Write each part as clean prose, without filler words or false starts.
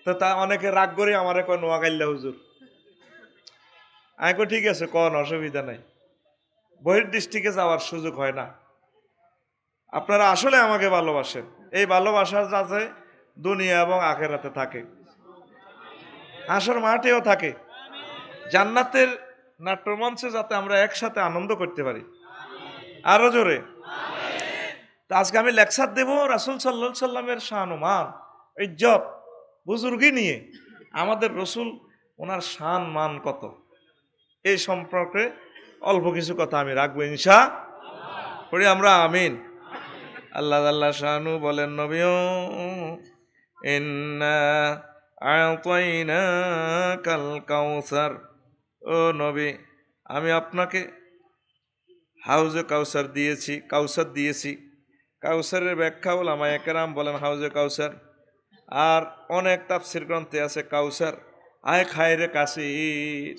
তো তা অনেকে রাগ করে আমারে কয় নোয়াখাইল্লা হুজুর। আমি কই ঠিক আছে, কোন অসুবিধা নাই, বহির্দৃষ্টিকে যাওয়ার সুযোগ হয় না। আপনারা আসলে আমাকে ভালোবাসেন, এই ভালোবাসা যাতে দুনিয়া এবং আখেরাতে থাকে, হাসর মাঠেও থাকে, জান্নাতের নাট্যমঞ্চে যাতে আমরা একসাথে আনন্দ করতে পারি। আরো জোরে। তা আজকে আমি লেকচার দেব রাসূল সাল্লাল্লাহু আলাইহি সাল্লামের শান ও মান, ইজ্জত, বুজুর্গি নিয়ে। আমাদের রসুল, ওনার শান মান কত, এই সম্পর্কে অল্প কিছু কথা আমি রাখবো ইনশাআল্লাহ। পড়ি আমরা আমিন। আল্লাহ আল্লাহ শানু বলেন, নবীও ইন্না আ'তাইনাকাল কাউসার, ও নবী আমি আপনাকে হাউজে কাউসার দিয়েছি। কাউসারের ব্যাখ্যা উলামায়ে কেরাম বলেন হাউজে কাউসার, আর অনেক তাফসীর গ্রন্থে আছে কাউসার আয় খায়রে কাসির।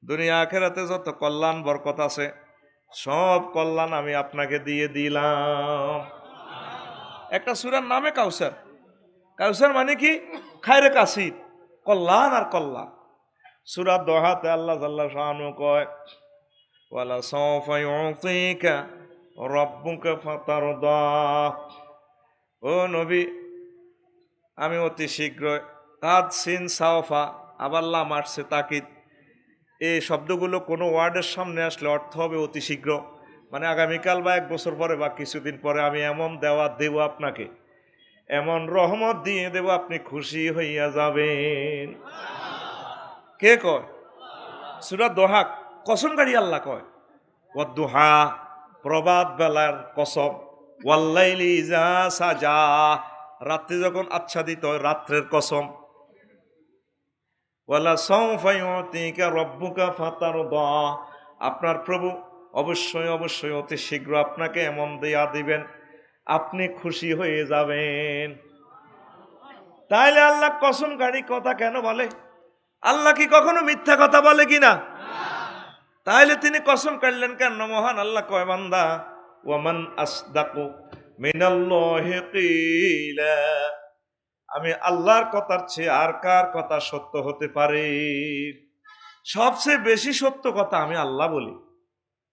দুনিয়া আখেরাতে যত কল্যাণ বরকত আছে সব কল্যাণ আমি আপনাকে দিয়ে দিলাম। একটা সূরার নামে কাউসার। কাউসার মানে কি? খায়রে কাসির, কল্যাণ আর কল্যাণ। সূরা দোহাতে আল্লাহ জাল্লা শানু কয়, ওয়ালা সাওফা ইউতিকা রাব্বুকা ফাতারদা, ও নবী আমি অতি শীঘ্র, কাদ সিন সাওফা আবার লাম আসছে তাকিদ, এই শব্দগুলো কোনো ওয়ার্ডের সামনে আসলে অর্থ হবে অতি শীঘ্র, মানে আগামীকাল বা এক বছর পরে বা কিছুদিন পরে আমি এমন দেওয়া দেব আপনাকে, এমন রহমত দিয়ে দেব আপনি খুশি হইয়া যাবেন। কে কয়? সূরা দোহা কসমকারী আল্লাহ কয়, ওয়াদ-দুহা প্রভাত বেলার কসম, ওয়াল-লাইলি ইযা সাজা রাত্রি যখন আচ্ছাদিত হয় রাত্রের কসম, ওয়ালা সাওফা ইউতিকা রাব্বুকা ফাতারদা আপনার প্রভু অবশ্যই অতি শীঘ্র আপনাকে এমন দেয়া দিবেন আপনি খুশি হয়ে যাবেন। তাইলে আল্লাহ কসমকারী কথা কেন বলে? আল্লাহ কি কখনো মিথ্যা কথা বলে কিনা? তাইলে তিনি কসম কাটলেন কেন? মহান আল্লাহ কয়, বান্দা ওয়ামান আসদাকু মিনাল্লাহি কিলা, আমি আল্লাহর কথার চেয়ে আর কার কথা সত্য হতে পারে? সবচেয়ে বেশি সত্য কথা আমি আল্লাহ বলি।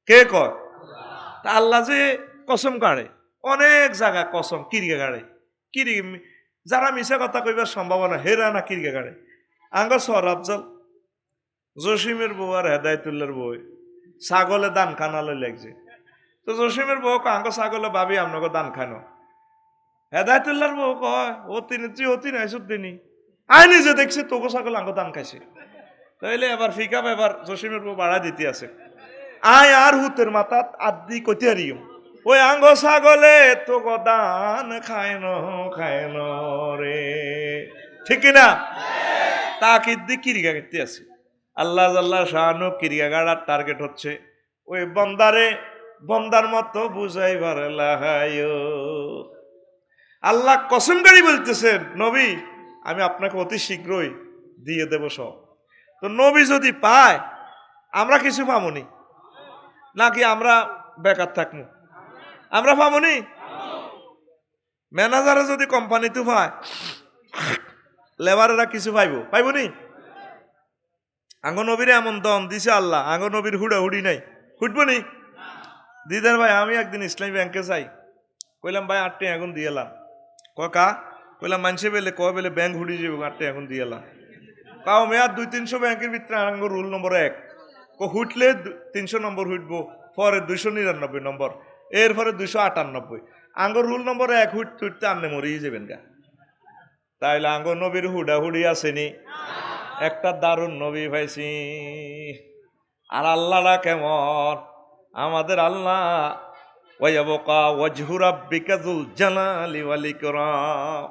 কে কয়? তা আল্লাহ যে কসম কাড়ে, অনেক জায়গা কসম কিরগে গাড়ে, যারা মিছা কথা কইবার সম্ভাবনা হেরা না কিরগে গাড়ে। আঙ্গ সর আফজল জসিমের বউ আর হেদায়তুল্লাহর বউ ছাগলে দান খানালে লাগছে, তো জসিমের বউ আঙ্গ ছাগলে ভাবি আপনাকে দান খানো, হেদায়তুল্লাহর বউ কয় ও তিনি আইসুদ দিনী আই নিজে দেখছি তোকে ছাগল আঙ্গ দান খাইছে। তাইলে এবার ফিকাপ এবার জসিমের বউ বাড়া দিতে আছে, আয় আর হুতের মাথাত আদি কইতে হারিও ওই আঙ্গ ছাগলে তো দান খায় ন রে, ঠিক কিনা? তাকিদ দি কিরিগা করতে আছে। আল্লাহ আল্লাহ শাহানু কিরিগা গাড়ার টার্গেট হচ্ছে ওই বন্দার মতো বুঝাইবার লাহায়। আল্লাহ কসমকারী বলতেছেন, নবী আমি আপনাকে অতি শীঘ্রই দিয়ে দেব সব। তো নবী যদি পায় আমরা কিছু পামনি নাকি আমরা বেকার থাকবো? আমরা পামনি। ম্যানেজারে যদি কোম্পানিতে পায় লেবারেরা কিছু পাইব নি? আঙ্গ নবীর এমন দন দিছে আল্লাহ, আঙ্গ নবীর হুড়ি নাই, হুটবো নি? দিদার ভাই আমি একদিন ইসলামী ব্যাংকে যাই, কইলাম ভাই 8 টাকা এখন দিয়ে এলাম। কা কইলাম মানুষে বেলে বেলে ব্যাংক হুড়ি যাবো, 8 টাকা এখন দিয়ে এলাম। কাও মেয়াদ 200-300 ব্যাংকের ভিতরে আঙ্গ রুল নম্বর 1 হুটলে 300 নম্বর হুটবো, পরে 299 নম্বর, এরপরে 298। আঙ্গ রুল নম্বর 1 হুটতে আনলে মরিয়ে যাবেন গা। তাইলে আঙ্গ নবীর হুড়ি আসেনি? একটা দারুণ নবী পাইছি। আর আল্লাহরা কেমন? আমাদের আল্লাহ ওয়ায়াবকা ওয়াজহু রাব্বিকা যুল জালালি ওয়াল ইকরাম,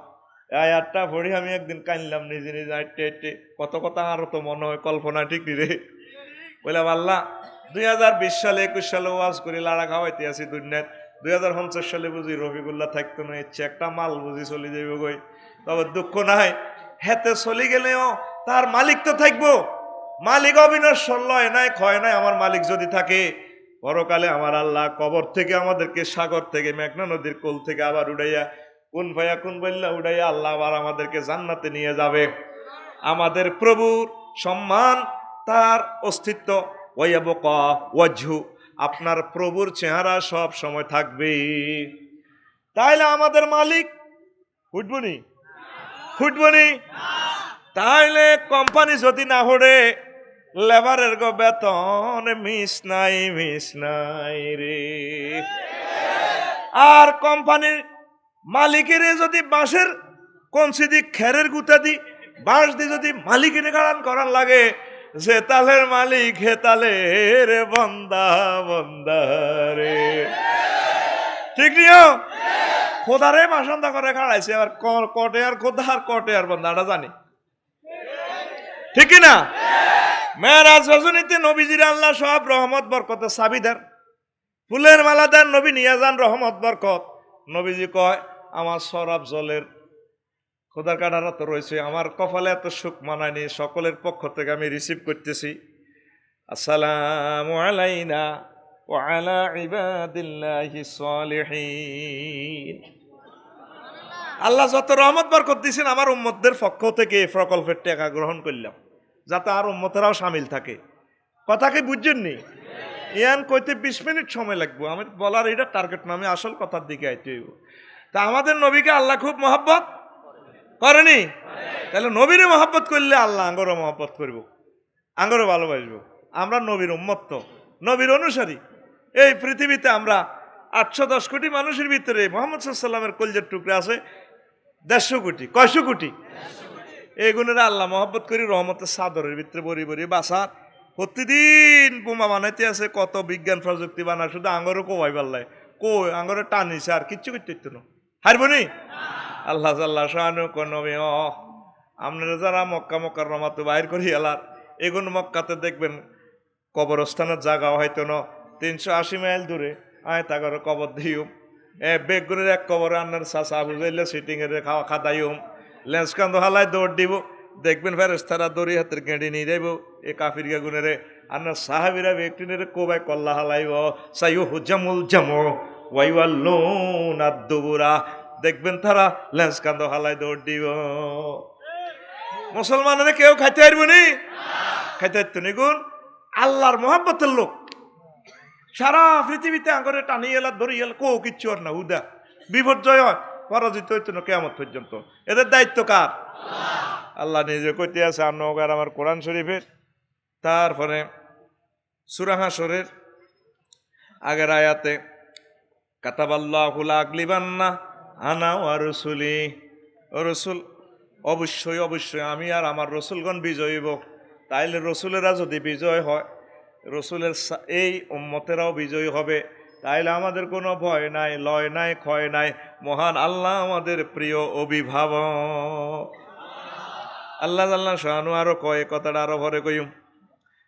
আয়াতটা পড়ি আমি একদিন কাইনলাম নিজে আইটে কত কথা আর তো মনে হয় কল্পনা ঠিক রে। বললাম আল্লাহ 2020 সালে 21 সালে ওয়াজ করে লাড়া খাওয়াইতে আছি দুনিয়াত, 2050 সালে বুঝি রফিকুল্লাহ থাকতো না, ইচ্ছে একটা মাল বুঝি চলে যাইব গই। তবে দুঃখ নাই, হেতে চলে গেলেও তার মালিক তো থাকবো। মালিক অবিনশ্বর লয় নাই ক্ষয় নাই। আমার মালিক যদি থাকে পরকালে আমার আল্লাহ কবর থেকে আমাদেরকে সাগর থেকে মেঘনা নদীর কোল থেকে আবার উড়াইয়া কুন ফায়াকুন বললে উড়াই আল্লাহ আবার আমাদেরকে জান্নাতে নিয়ে যাবে। আমাদের প্রভুর সম্মান, তার অস্তিত্ব, ওয়ায়াবকা ওয়াজহু, আপনার প্রভুর চেহারা সব সময় থাকবে। তাইলে আমাদের মালিক ফুটবনি ফুটবনি, তাইলে কোম্পানি যদি না হড়ে লেবারের গো বেতন মিস নাই রে। আর কোম্পানির মালিকের যদি বাঁশের কঞ্চি দি খেরের গুতা দি বাঁশ দিয়ে যদি মালিকের গাড়ান করার লাগে, যে তালের মালিক হে তালের বন্দা বন্দা রে। ঠিক নিও খোদারে বাসন্দা করে খাড়াইছে, আর কটে আর খোদা আর কটে আর বন্দাটা জানি, ঠিক না? মেরাজ রজনীতে নবীজির আল্লাহ সব রহমত বরকতের চাবিদার, ফুলের মালা দেন নবী নিয়ে যান রহমত বরকত। নবীজি কয় আমার সরাব জলের খোদার কাটারা তো রয়েছে, আমার কপালে এত সুখ মানায়নি, সকলের পক্ষ থেকে আমি রিসিভ করতেছি। আসসালামু আলাইনা ওয়া আলা ইবাদিল্লাহিস সালিহিন। আল্লাহ যত রহমত বরকত দিয়েছেন আমার উম্মতদের পক্ষ থেকে এই প্রকল্পের টাকা গ্রহণ করলাম, যাতে আর উম্মতেরাও সামিল থাকে। কথা কি বুঝছেননি? ইয়ান কইতে 20 মিনিট সময় লাগবে, আমি বলার এটা টার্গেট না, আমি আসল কথার দিকে আইতে হইব। তা আমাদের নবীকে আল্লাহ খুব মহব্বত করেনি, তাহলে নবীরে মহব্বত করলে আল্লাহ আঙ্গরও মহব্বত করব, আঙ্গরও ভালোবাসবো। আমরা নবীর উম্মত তো, নবীর অনুসারী। এই পৃথিবীতে আমরা 810 কোটি মানুষের ভিতরে মুহাম্মদ সাল্লাল্লাহু আলাইহি ওয়াসাল্লামের কলিজার টুকরা আছে 150 কোটি। কয়শো কোটি? এই গুণের আল্লাহ মহব্বত করি রহমতের চাদরের ভিতরে বরি বরি বাসার। প্রতিদিন বোমা বানাইতে আছে, কত বিজ্ঞান প্রযুক্তি বানায়, শুধু আঙ্গরও কোয়াই পাল্লাই কই আঙ্গরে টানিছে, আর কিচ্ছু করতে ইতো না, হারবনি। আল্লাহ সাল্লাহ শাহানু কনবি আপনারা যারা মক্কা মক্কার রমাতে বাইর করি এলার, এগুন মক্কাতে দেখবেন কবরস্থানের জায়গা হয়তো না 380 মাইল দূরে, আয় তাগর কবর দিও বেগুনের এক কবরে আন্নার চাষা বুঝাইলে সিটিং এর খাওয়া খাদাইম লেন্স কান্দ হালায় দৌড় দিব, দেখবেন ফেরেশতারা দড়ি হাতের গেঁড়ি নিয়ে যাইব এ কাফির গুনেরে, আন্নার সাহাবিরা ব্যক্তিনের কোবাই কল্লা হালাইব সাইও হুজামুল জামো ওয়াইওয়াল্লুন আদ-দুবুরা, দেখবেন তারা লেন্স কান্দ হালায় দৌড় দিব। মুসলমানেরা কেউ খাইতে পারবো নি, খাইতে পারতো নি। গুণ আল্লাহর মহব্বতের লোক সারা পৃথিবীতে আঙ্গরে টানি এলা ধরি এলা কো কিচ্ছু আর না, উদা বিপর্যয় হয়, পরাজিত হইতো না কিয়ামত পর্যন্ত। এদের দায়িত্ব কার? আল্লাহ নিজে কইতে আছে আর আমার কোরআন শরীফের। তারপরে সূরা হাশরের আগের আয়াতে কাতাবাল্লাহু লা আগলিবান্না আনা ওয়া রাসূলি, ও রাসূল অবশ্যই অবশ্যই আমি আর আমার রসুলগণ বিজয়ী হইব। তাইলে রসুলেরা যদি বিজয় হয়, রসুলের এই উম্মতেরাও বিজয়ী হবে, তাইলে আমাদের কোনো ভয় নাই, লয় নাই, ক্ষয় নাই। মহান আল্লাহ আমাদের প্রিয় অভিভাবক। আল্লাহ আল্লাহ শাহানু আরো কয় কথাটা আরো ভরে কইম,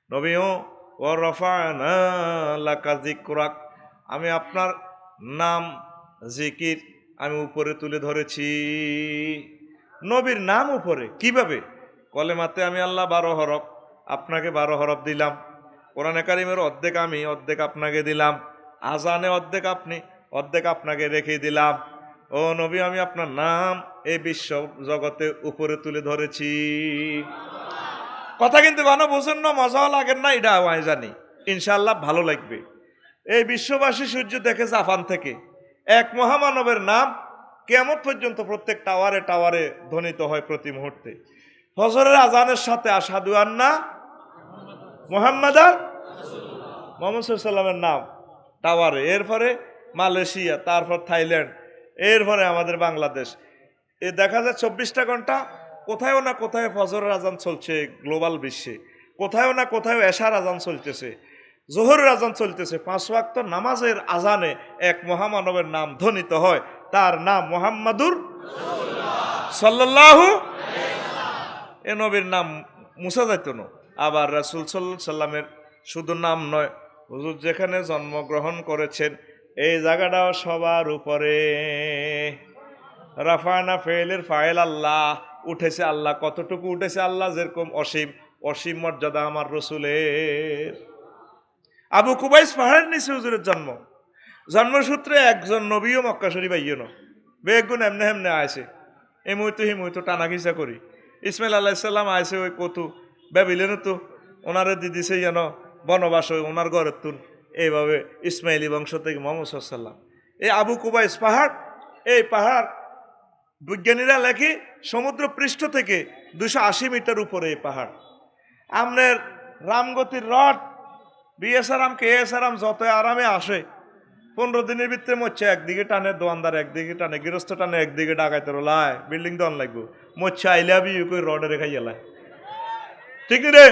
নবীও ও রফানা লাকা যিকরাক, আমি আপনার নাম জিকির আমি উপরে তুলে ধরেছি। নবীর নাম উপরে কিভাবে? কলেমাতে আমি আল্লাহ 12 হরফ, আপনাকে 12 হরফ দিলাম। কোরআনে কারিমের অর্ধেক আমি, অর্ধেক আপনাকে দিলাম। আজানে অর্ধেক আপনি, অর্ধেক আপনাকে রেখে দিলাম। ও নবী আমি আপনার নাম এই বিশ্ব জগতে উপরে তুলে ধরেছি। কথা কিন্তু ভালো বুঝেন না, মজাও লাগেন না, এটা আমি জানি, ইনশাআল্লাহ ভালো লাগবে। এই বিশ্ববাসী সূর্য দেখে জাপান থেকে এক মহামানবের নাম কিয়ামত পর্যন্ত প্রত্যেক টাওয়ারে টাওয়ারে ধ্বনিত হয় প্রতি মুহূর্তে। ফজরের আজানের সাথে আশহাদু আন্না মুহাম্মাদার মুহাম্মদ সাল্লাল্লাহু আলাইহি ওয়াসাল্লামের নাম টাওয়ারে, এরপরে মালয়েশিয়া, তারপর থাইল্যান্ড, এরপরে আমাদের বাংলাদেশ। এ দেখা যায় 24টা ঘন্টা কোথাও না কোথায় ফজরের আজান চলছে গ্লোবাল বিশ্বে, কোথাও না কোথাও এশার আজান চলতেছে, জোহরের আজান চলতেছে। 5 ওয়াক্ত নামাজের আজানে এক মহামানবের নাম ধ্বনিত হয়, তার নাম মুহাম্মাদুর সাল্লাল্লাহু আলাইহি ওয়াসাল্লাম। এ নবীর নাম মুছা যাইত না। আবার রাসূল সাল্লাল্লাহু আলাইহি ওয়াসাল্লামের শুধু নাম নয়, হুজুর যেখানে জন্মগ্রহণ করেছেন এই জায়গাটাও সবার উপরে। রাফানা ফেলের ফাইল আল্লাহ, উঠেছে আল্লাহ, কতটুকু উঠেছে আল্লাহ, যেরকম অসীম, অসীম মর্যাদা আমার রসুলের। আবু কুবাইস পাহাড়ের নিচে হুজুরের জন্ম, জন্মসূত্রে একজন নবীও মক্কা শরীফ আইয় না, বেগুন এমনে এমনে আইছে এই মুহূর্তে হি মুহূর্তে টানা খিচা করি ইসমাইল আলাইসাল্লাম আইসে ওই কতু বেবিলেন তো ওনারে দিদিছে যেন বনবাস ওনার ঘরের তুন এইভাবে ইসমাইলি বংশ থেকে মোহাম্মদ সাল্লাম এই আবু কুবাইস পাহাড় এই পাহাড় বিজ্ঞানীরা লেখে সমুদ্র পৃষ্ঠ থেকে 280 মিটার উপরে এই পাহাড় আমনের রামগতির রড বিএসআরাম কেএসআরাম যত আরামে আসে 15 দিনের ভিতরে মরছে একদিকে টানে দোয়ানদার একদিকে টানে গৃহস্থ টানে একদিকে ডাকাইতে লাই বিল্ডিং দন লাগবো মরছে আইলাবি কই রডে রেখাই এলায় ঠিক রে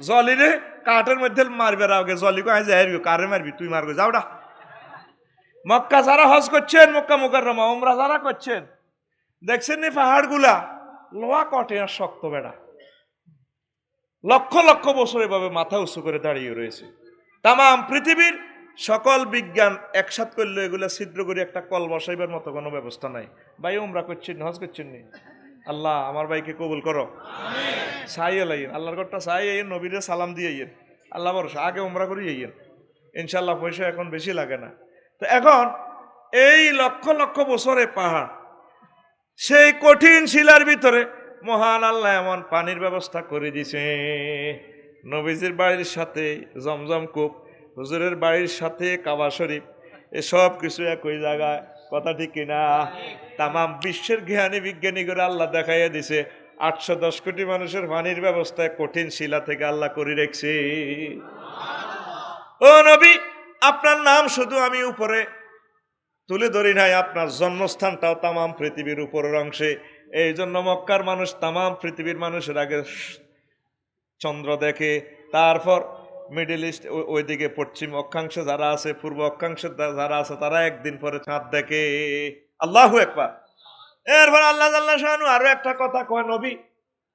জলি রে কাঠের মধ্যে মারবে আগে জলি কো আই যাই কারে মারবি তুই মারবে যাওডা মক্কা যারা হজ করছেন মক্কা মুকাররমা উমরা যারা করছেন দেখছেন নি পাহাড়গুলা লোহা কটে আর শক্ত বেড়া লক্ষ লক্ষ বছর এভাবে মাথা উঁচু করে দাঁড়িয়ে রয়েছে তাম পৃথিবীর সকল বিজ্ঞান একসাথ করলে এগুলা ছিদ্র করে একটা কল বসাইবার মতো কোনো ব্যবস্থা নাই ভাই উমরা করছেন হজ করছেন নি আল্লাহ আমার ভাইকে কবুল করো সাই এলাইন আল্লাহর ঘরটা সাই আইন নবীরে সালাম দিয়ে আইন আল্লাহ ভরসা আগে উমরা করি আইন ইনশাল্লাহ পয়সা এখন বেশি লাগে না তো এখন এই লক্ষ লক্ষ বছরে পাহাড় সেই কঠিন শিলার ভিতরে মহান আল্লাহ এমন পানির ব্যবস্থা করে দিছে নবীজির বাড়ির সাথে জমজম কূপ হুজুরের বাড়ির সাথে কাবা শরীফ এসব কিছু একই জায়গায় কথা ঠিক কিনা তাম বিশ্বের জ্ঞানী বিজ্ঞানী করে আল্লাহ দেখাইয়া দিছে 810 কোটি মানুষের পানির ব্যবস্থায় কঠিন শিলা থেকে আল্লাহ করে রেখেছে ও নবী আপনার নাম শুধু আমি উপরে তুলে ধরি নাই আপনার জন্মস্থানটাও তাম পৃথিবীর উপরের অংশে এই জন্য মক্কার মানুষ তাম পৃথিবীর মানুষের আগে চন্দ্র দেখে তারপর মিডল ইস্ট ওইদিকে পশ্চিম অক্ষাংশে যারা আছে পূর্ব অক্ষাংশে যারা আছে তারা একদিন পরে চাঁদ দেখে আল্লাহু আকবার এরপর আল্লাহ আল্লাহ শানু আরো একটা কথা কয় নবী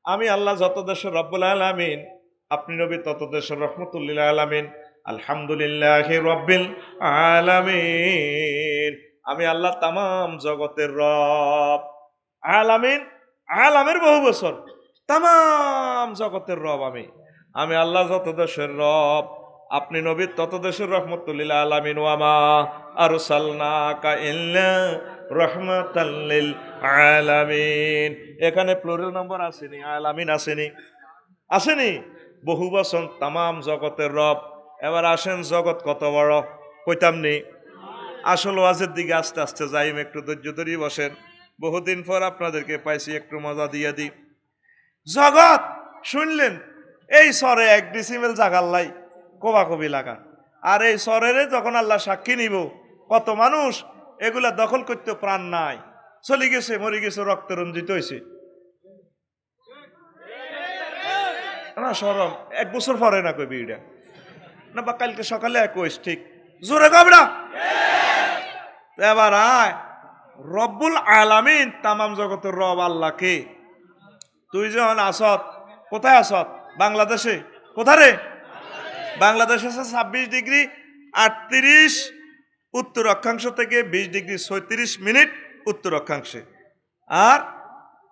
আমি আল্লাহ যত দেশের রব্বুল আলামিন আপনি নবী তত দেশের রহমতুল্লিল আলামিন আলহামদুলিল্লাহি রব্বিল আলামিন আমি আল্লাহ তামাম জগতের রব আলামিন আলামের বহু বছর তামাম জগতের রব আমি আল্লাহ যত দেশের রব আপনি নবী তত দেশের রহমতুল্লিল আলামিন ওয়ামা আরসালনাকা ইল্লা রাহমাতাল লিল আলামিন এখানে প্লুরাল নম্বর আসেনি আলামিন আসেনি বহু বচন তামাম জগতের রব এবার আসেন জগৎ কত বড় কইতাম নি আসল ওয়াজের দিকে আস্তে আস্তে যাইম একটু ধৈর্য ধরিয়ে বসেন বহুদিন পর আপনাদেরকে পাইছি একটু মজা দিয়ে দিই জগৎ শুনলেন এই সরে 1 ডিসিমেল জাগার লাই কোবাকবি লাগা আর এই সরের যখন আল্লাহ সাক্ষী নিব কত মানুষ এগুলা দখল করতে প্রাণ নাই চলে গেছে মরে গেছে রক্ত রঞ্জিত হয়েছে না সরম 1 বছর পরে না কইবি এটা না বা কালকে সকালে কইস ঠিক জোরে কবরা এবার আয় রব্বুল আলামিন তামাম জগতের রব আল্লাহকে তুই যখন আসত কোথায় আসত বাংলাদেশে কোথায় রে বাংলাদেশ আছে 26 ডিগ্রি 38 উত্তর অক্ষাংশ থেকে 20 ডিগ্রি 36 মিনিট উত্তর অক্ষাংশে আর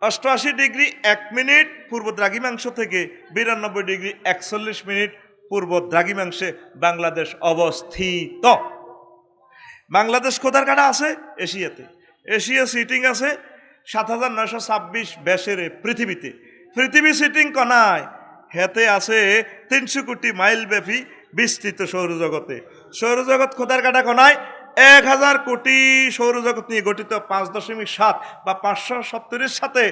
88 ডিগ্রি 1 মিনিট পূর্ব দ্রাঘিমাংশ থেকে 92 ডিগ্রি 41 মিনিট পূর্ব দ্রাঘিমাংশে বাংলাদেশ অবস্থিত বাংলাদেশ কোথার কাটা আছে এশিয়াতে এশিয়া সিটিং আছে 7926 ব্যাসের পৃথিবীতে পৃথিবী সিটিং কনায় হেতে আছে 300 কোটি মাইল ব্যাপী বিস্তৃত সৌরজগতে সৌরজগৎ কোথার কাটা কনায় 1000 কোটি সৌরজগৎ নিয়ে গঠিত 5.7 বা 570-এর সাথে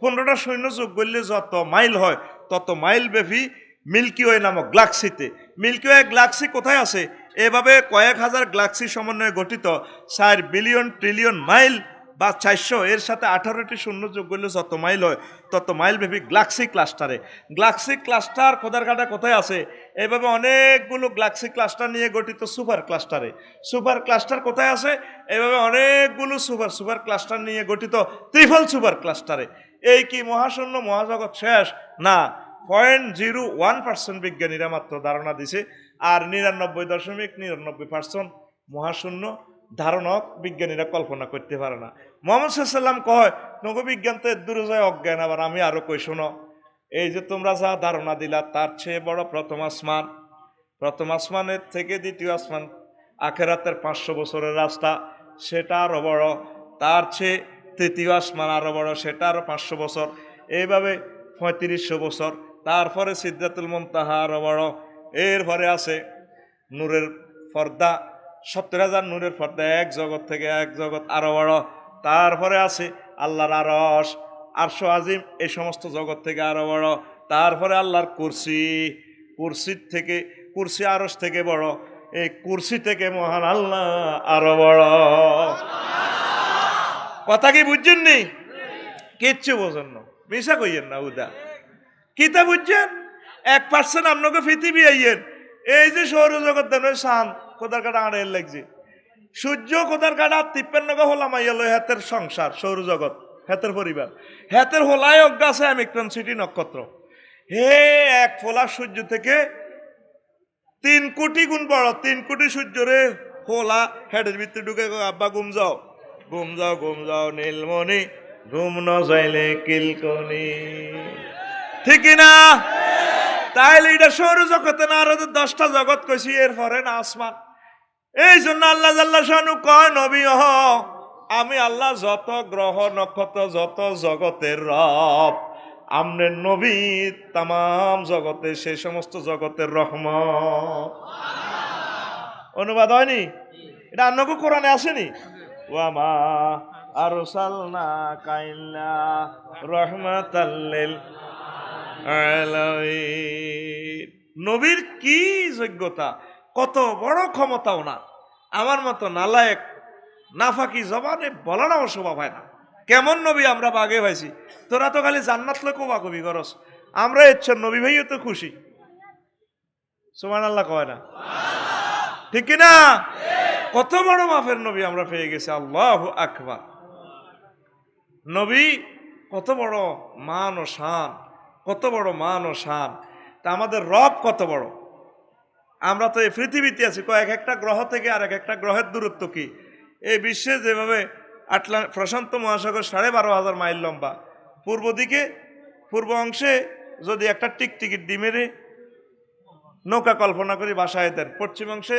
15টা সৈন্য যোগ করলে যত মাইল হয় তত মাইল ব্যাপী মিল্কি ওয়ে নামক গ্যালাক্সিতে মিল্কি ওয়ে গ্যালাক্সি কোথায় আছে এভাবে কয়েক হাজার গ্যালাক্সি সমন্বয়ে গঠিত 4 বিলিয়ন ট্রিলিয়ন মাইল বা 400 এর সাথে 18টি শূন্য যোগ করলে যত মাইল হয় তত মাইল ব্যাপী গ্যালাক্সি ক্লাস্টার খোদার কাটা কোথায় আছে এইভাবে অনেকগুলো গ্যালাক্সি ক্লাস্টার নিয়ে গঠিত সুপার ক্লাস্টার কোথায় আছে এইভাবে অনেকগুলো সুপার ক্লাস্টার নিয়ে গঠিত ত্রিফল সুপার ক্লাস্টারে এই কি মহাশূন্য মহাজগৎ শেষ না 0.01% বিজ্ঞানীরা মাত্র ধারণা দিছে আর 99.99% মহাশূন্য ধারণক বিজ্ঞানীরা কল্পনা করতে পারে না মুহাম্মদ সাল্লাল্লাহু কয় নববিজ্ঞান তো দূরে যায় অজ্ঞান আবার আমি আরো কই শোনো এই যে তোমরা যা ধারণা দিলা তার চেয়ে বড় প্রথম আসমানের থেকে দ্বিতীয় আসমান আখেরাতের 500 বছরের রাস্তা সেটা আরো বড় তার চেয়ে তৃতীয় আসমান আরো বড়, সেটা আরো 500 বছর, এইভাবে 3500 বছর। তারপরে সিদরাতুল মুনতাহা আরো বড়, এরপরে আছে নূরের পর্দা, 70,000 নূরের পর্দা, এক জগৎ থেকে এক জগৎ আরো বড়। তারপরে আছে আল্লাহর আরশ, আরশ আজিম, এই সমস্ত জগৎ থেকে আরো বড়। তারপরে আল্লাহর কুরসি, কুরসির থেকে, কুরসি আরশ থেকে বড়, এই কুরসি থেকে মহান আল্লাহ আরো বড়। কথা কি বুঝছেন নি? কিচ্ছু বোঝেন না, মিশা কইয়েন না উদা। কিতা বুঝছেন? 1% আপনাকে পৃথিবী আইয়েন, এই যে সৌরজগৎ দেন সান কোথার কাটা আড়াইল লাগছে, সূর্য কোথার কাটা 53 হলাম আইয়াল হাতের সংসার, সৌরজগৎ হাতের পরিবার, হাতের হোলায় অজ্ঞাছে অ্যামিক্রন সিটি নক্ষত্র। হে এক ফোলা সূর্য থেকে 3 কোটি গুণ বড়, 3 কোটি সূর্য রে হোলা হেডের ভিতরে ঢুকে, আব্বা ঘুম যাও, ঘুম যাও, ঘুম যাও নীলমণি, ঘুম ন যাইলে কিলকনি, ঠিক না? তাইলে এটা সৌরজগতে না আরো 10টা জগৎ কইছি, এরপরে না আসমান। এই জন্য আল্লাহ জাল্লা শানু কয় নবী হ, আমি আল্লাহ যত গ্রহ নক্ষত্র যত জগতের রব, আমনের নবী তামাম জগতে সে সমস্ত জগতের রহমত। অনুবাদ হয়নি? এটা অন্যকে কোরআনে আসেনি? ওয়ামা আরসালনা কাইল্লা রাহমাতাল লিল আলামিন। নবীর কি যোগ্যতা, কত বড় ক্ষমতা ওনার। আমার মতো নালায়েক নাফাকি জবানে বলাটাও স্বভাব হয় না। কেমন নবী আমরা বাগে পাইছি। তোরা তো খালি জান্নাত লোক বা কবি করস, আমরা ইচ্ছা নবী ভাইও তো খুশি। সুবহানাল্লাহ কয় না? ঠিক না? কত বড় মাফের নবী আমরা পেয়ে গেছি। আল্লাহু আকবার। নবী কত বড় মান ও শান, কত বড় মান ও শান। তা আমাদের রব কত বড়। আমরা তো এই পৃথিবীতে আছি, এক একটা গ্রহ থেকে আর একটা গ্রহের দূরত্ব কি? এই বিশ্বে যেভাবে প্রশান্ত মহাসাগর 12,500 মাইল লম্বা, পূর্ব দিকে পূর্ব অংশে যদি একটা টিকটিকির ডিমেরে নৌকা কল্পনা করি ভাসায় দেন, পশ্চিম অংশে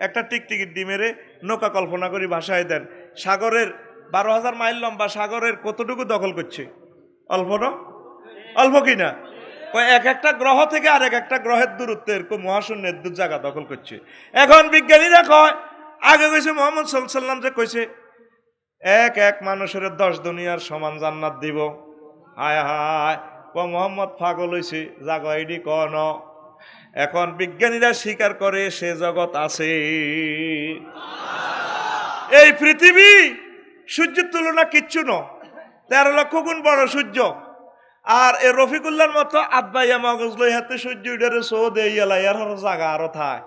একটা টিকটিকির ডিমেরে নৌকা কল্পনা করি ভাসায় দেন, সাগরের 12,000 মাইল লম্বা সাগরের কতটুকু দখল করছে? অল্প না? অল্প কিনা? এক একটা গ্রহ থেকে আর একটা গ্রহের দূরত্ব এরকম মহাশূন্যের দু জায়গা দখল করছে। এখন বিজ্ঞানীরা কয়, আগে কইছে মোহাম্মদ সাল্লাল্লাহু আলাইহি ওয়াসাল্লাম যে কইছে এক মানুষের 10 দুনিয়ার সমান জান্নাত দিব। হায় হায়, মোহাম্মদ পাগল হইছে, জাগো আইডি কন। এখন বিজ্ঞানীরা স্বীকার করে সে জগৎ আছে। এই পৃথিবী সূর্যের তুলনা কিচ্ছু ন, 13 লক্ষ গুণ বড় সূর্য। আর এ রফিকুল্লাহর মতো আব্বাইয়া মগজ লই হাতে সূর্য উডারে সো দেই এলাইয়ার হর জায়গা আরো থায়।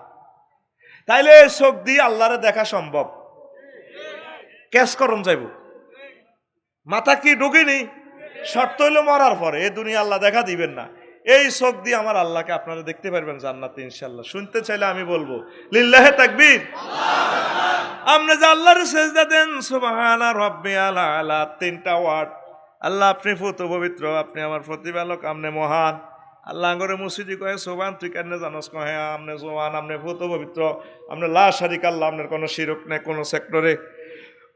তাইলে চোখ দিয়ে আল্লাহরে দেখা সম্ভব? ক্যাশ করন যাইব, মাথা কি ঢুকিনি? শর্ত হইল মরার পরে এ দুনিয়া আল্লাহ দেখা দিবেন না। এই চোখ দিয়ে আমার আল্লাহকে আপনারা দেখতে পারবেন জান্নাতে ইনশাআল্লাহ। শুনতে চাইলে আমি বলবো লিল্লাহে তাকবীর। আপনি যে আল্লাহর সেজদা দেন সুবহানা রাব্বিয়াল আলা, 3টা ওয়ার্ড। আল্লাহ আপনি ফুত পবিত্র, আপনি আমার প্রতিপালক, আপনি মহান। আল্লাহ করে মুসিদি কয়ে সোবান, তুই কেন জানোস? কহে আপনি সোবান, আপনি ফুত পবিত্র, আপনি লা শারিকা আল্লাহ, আপনার কোনো শিরক নেই কোনো সেক্টরে।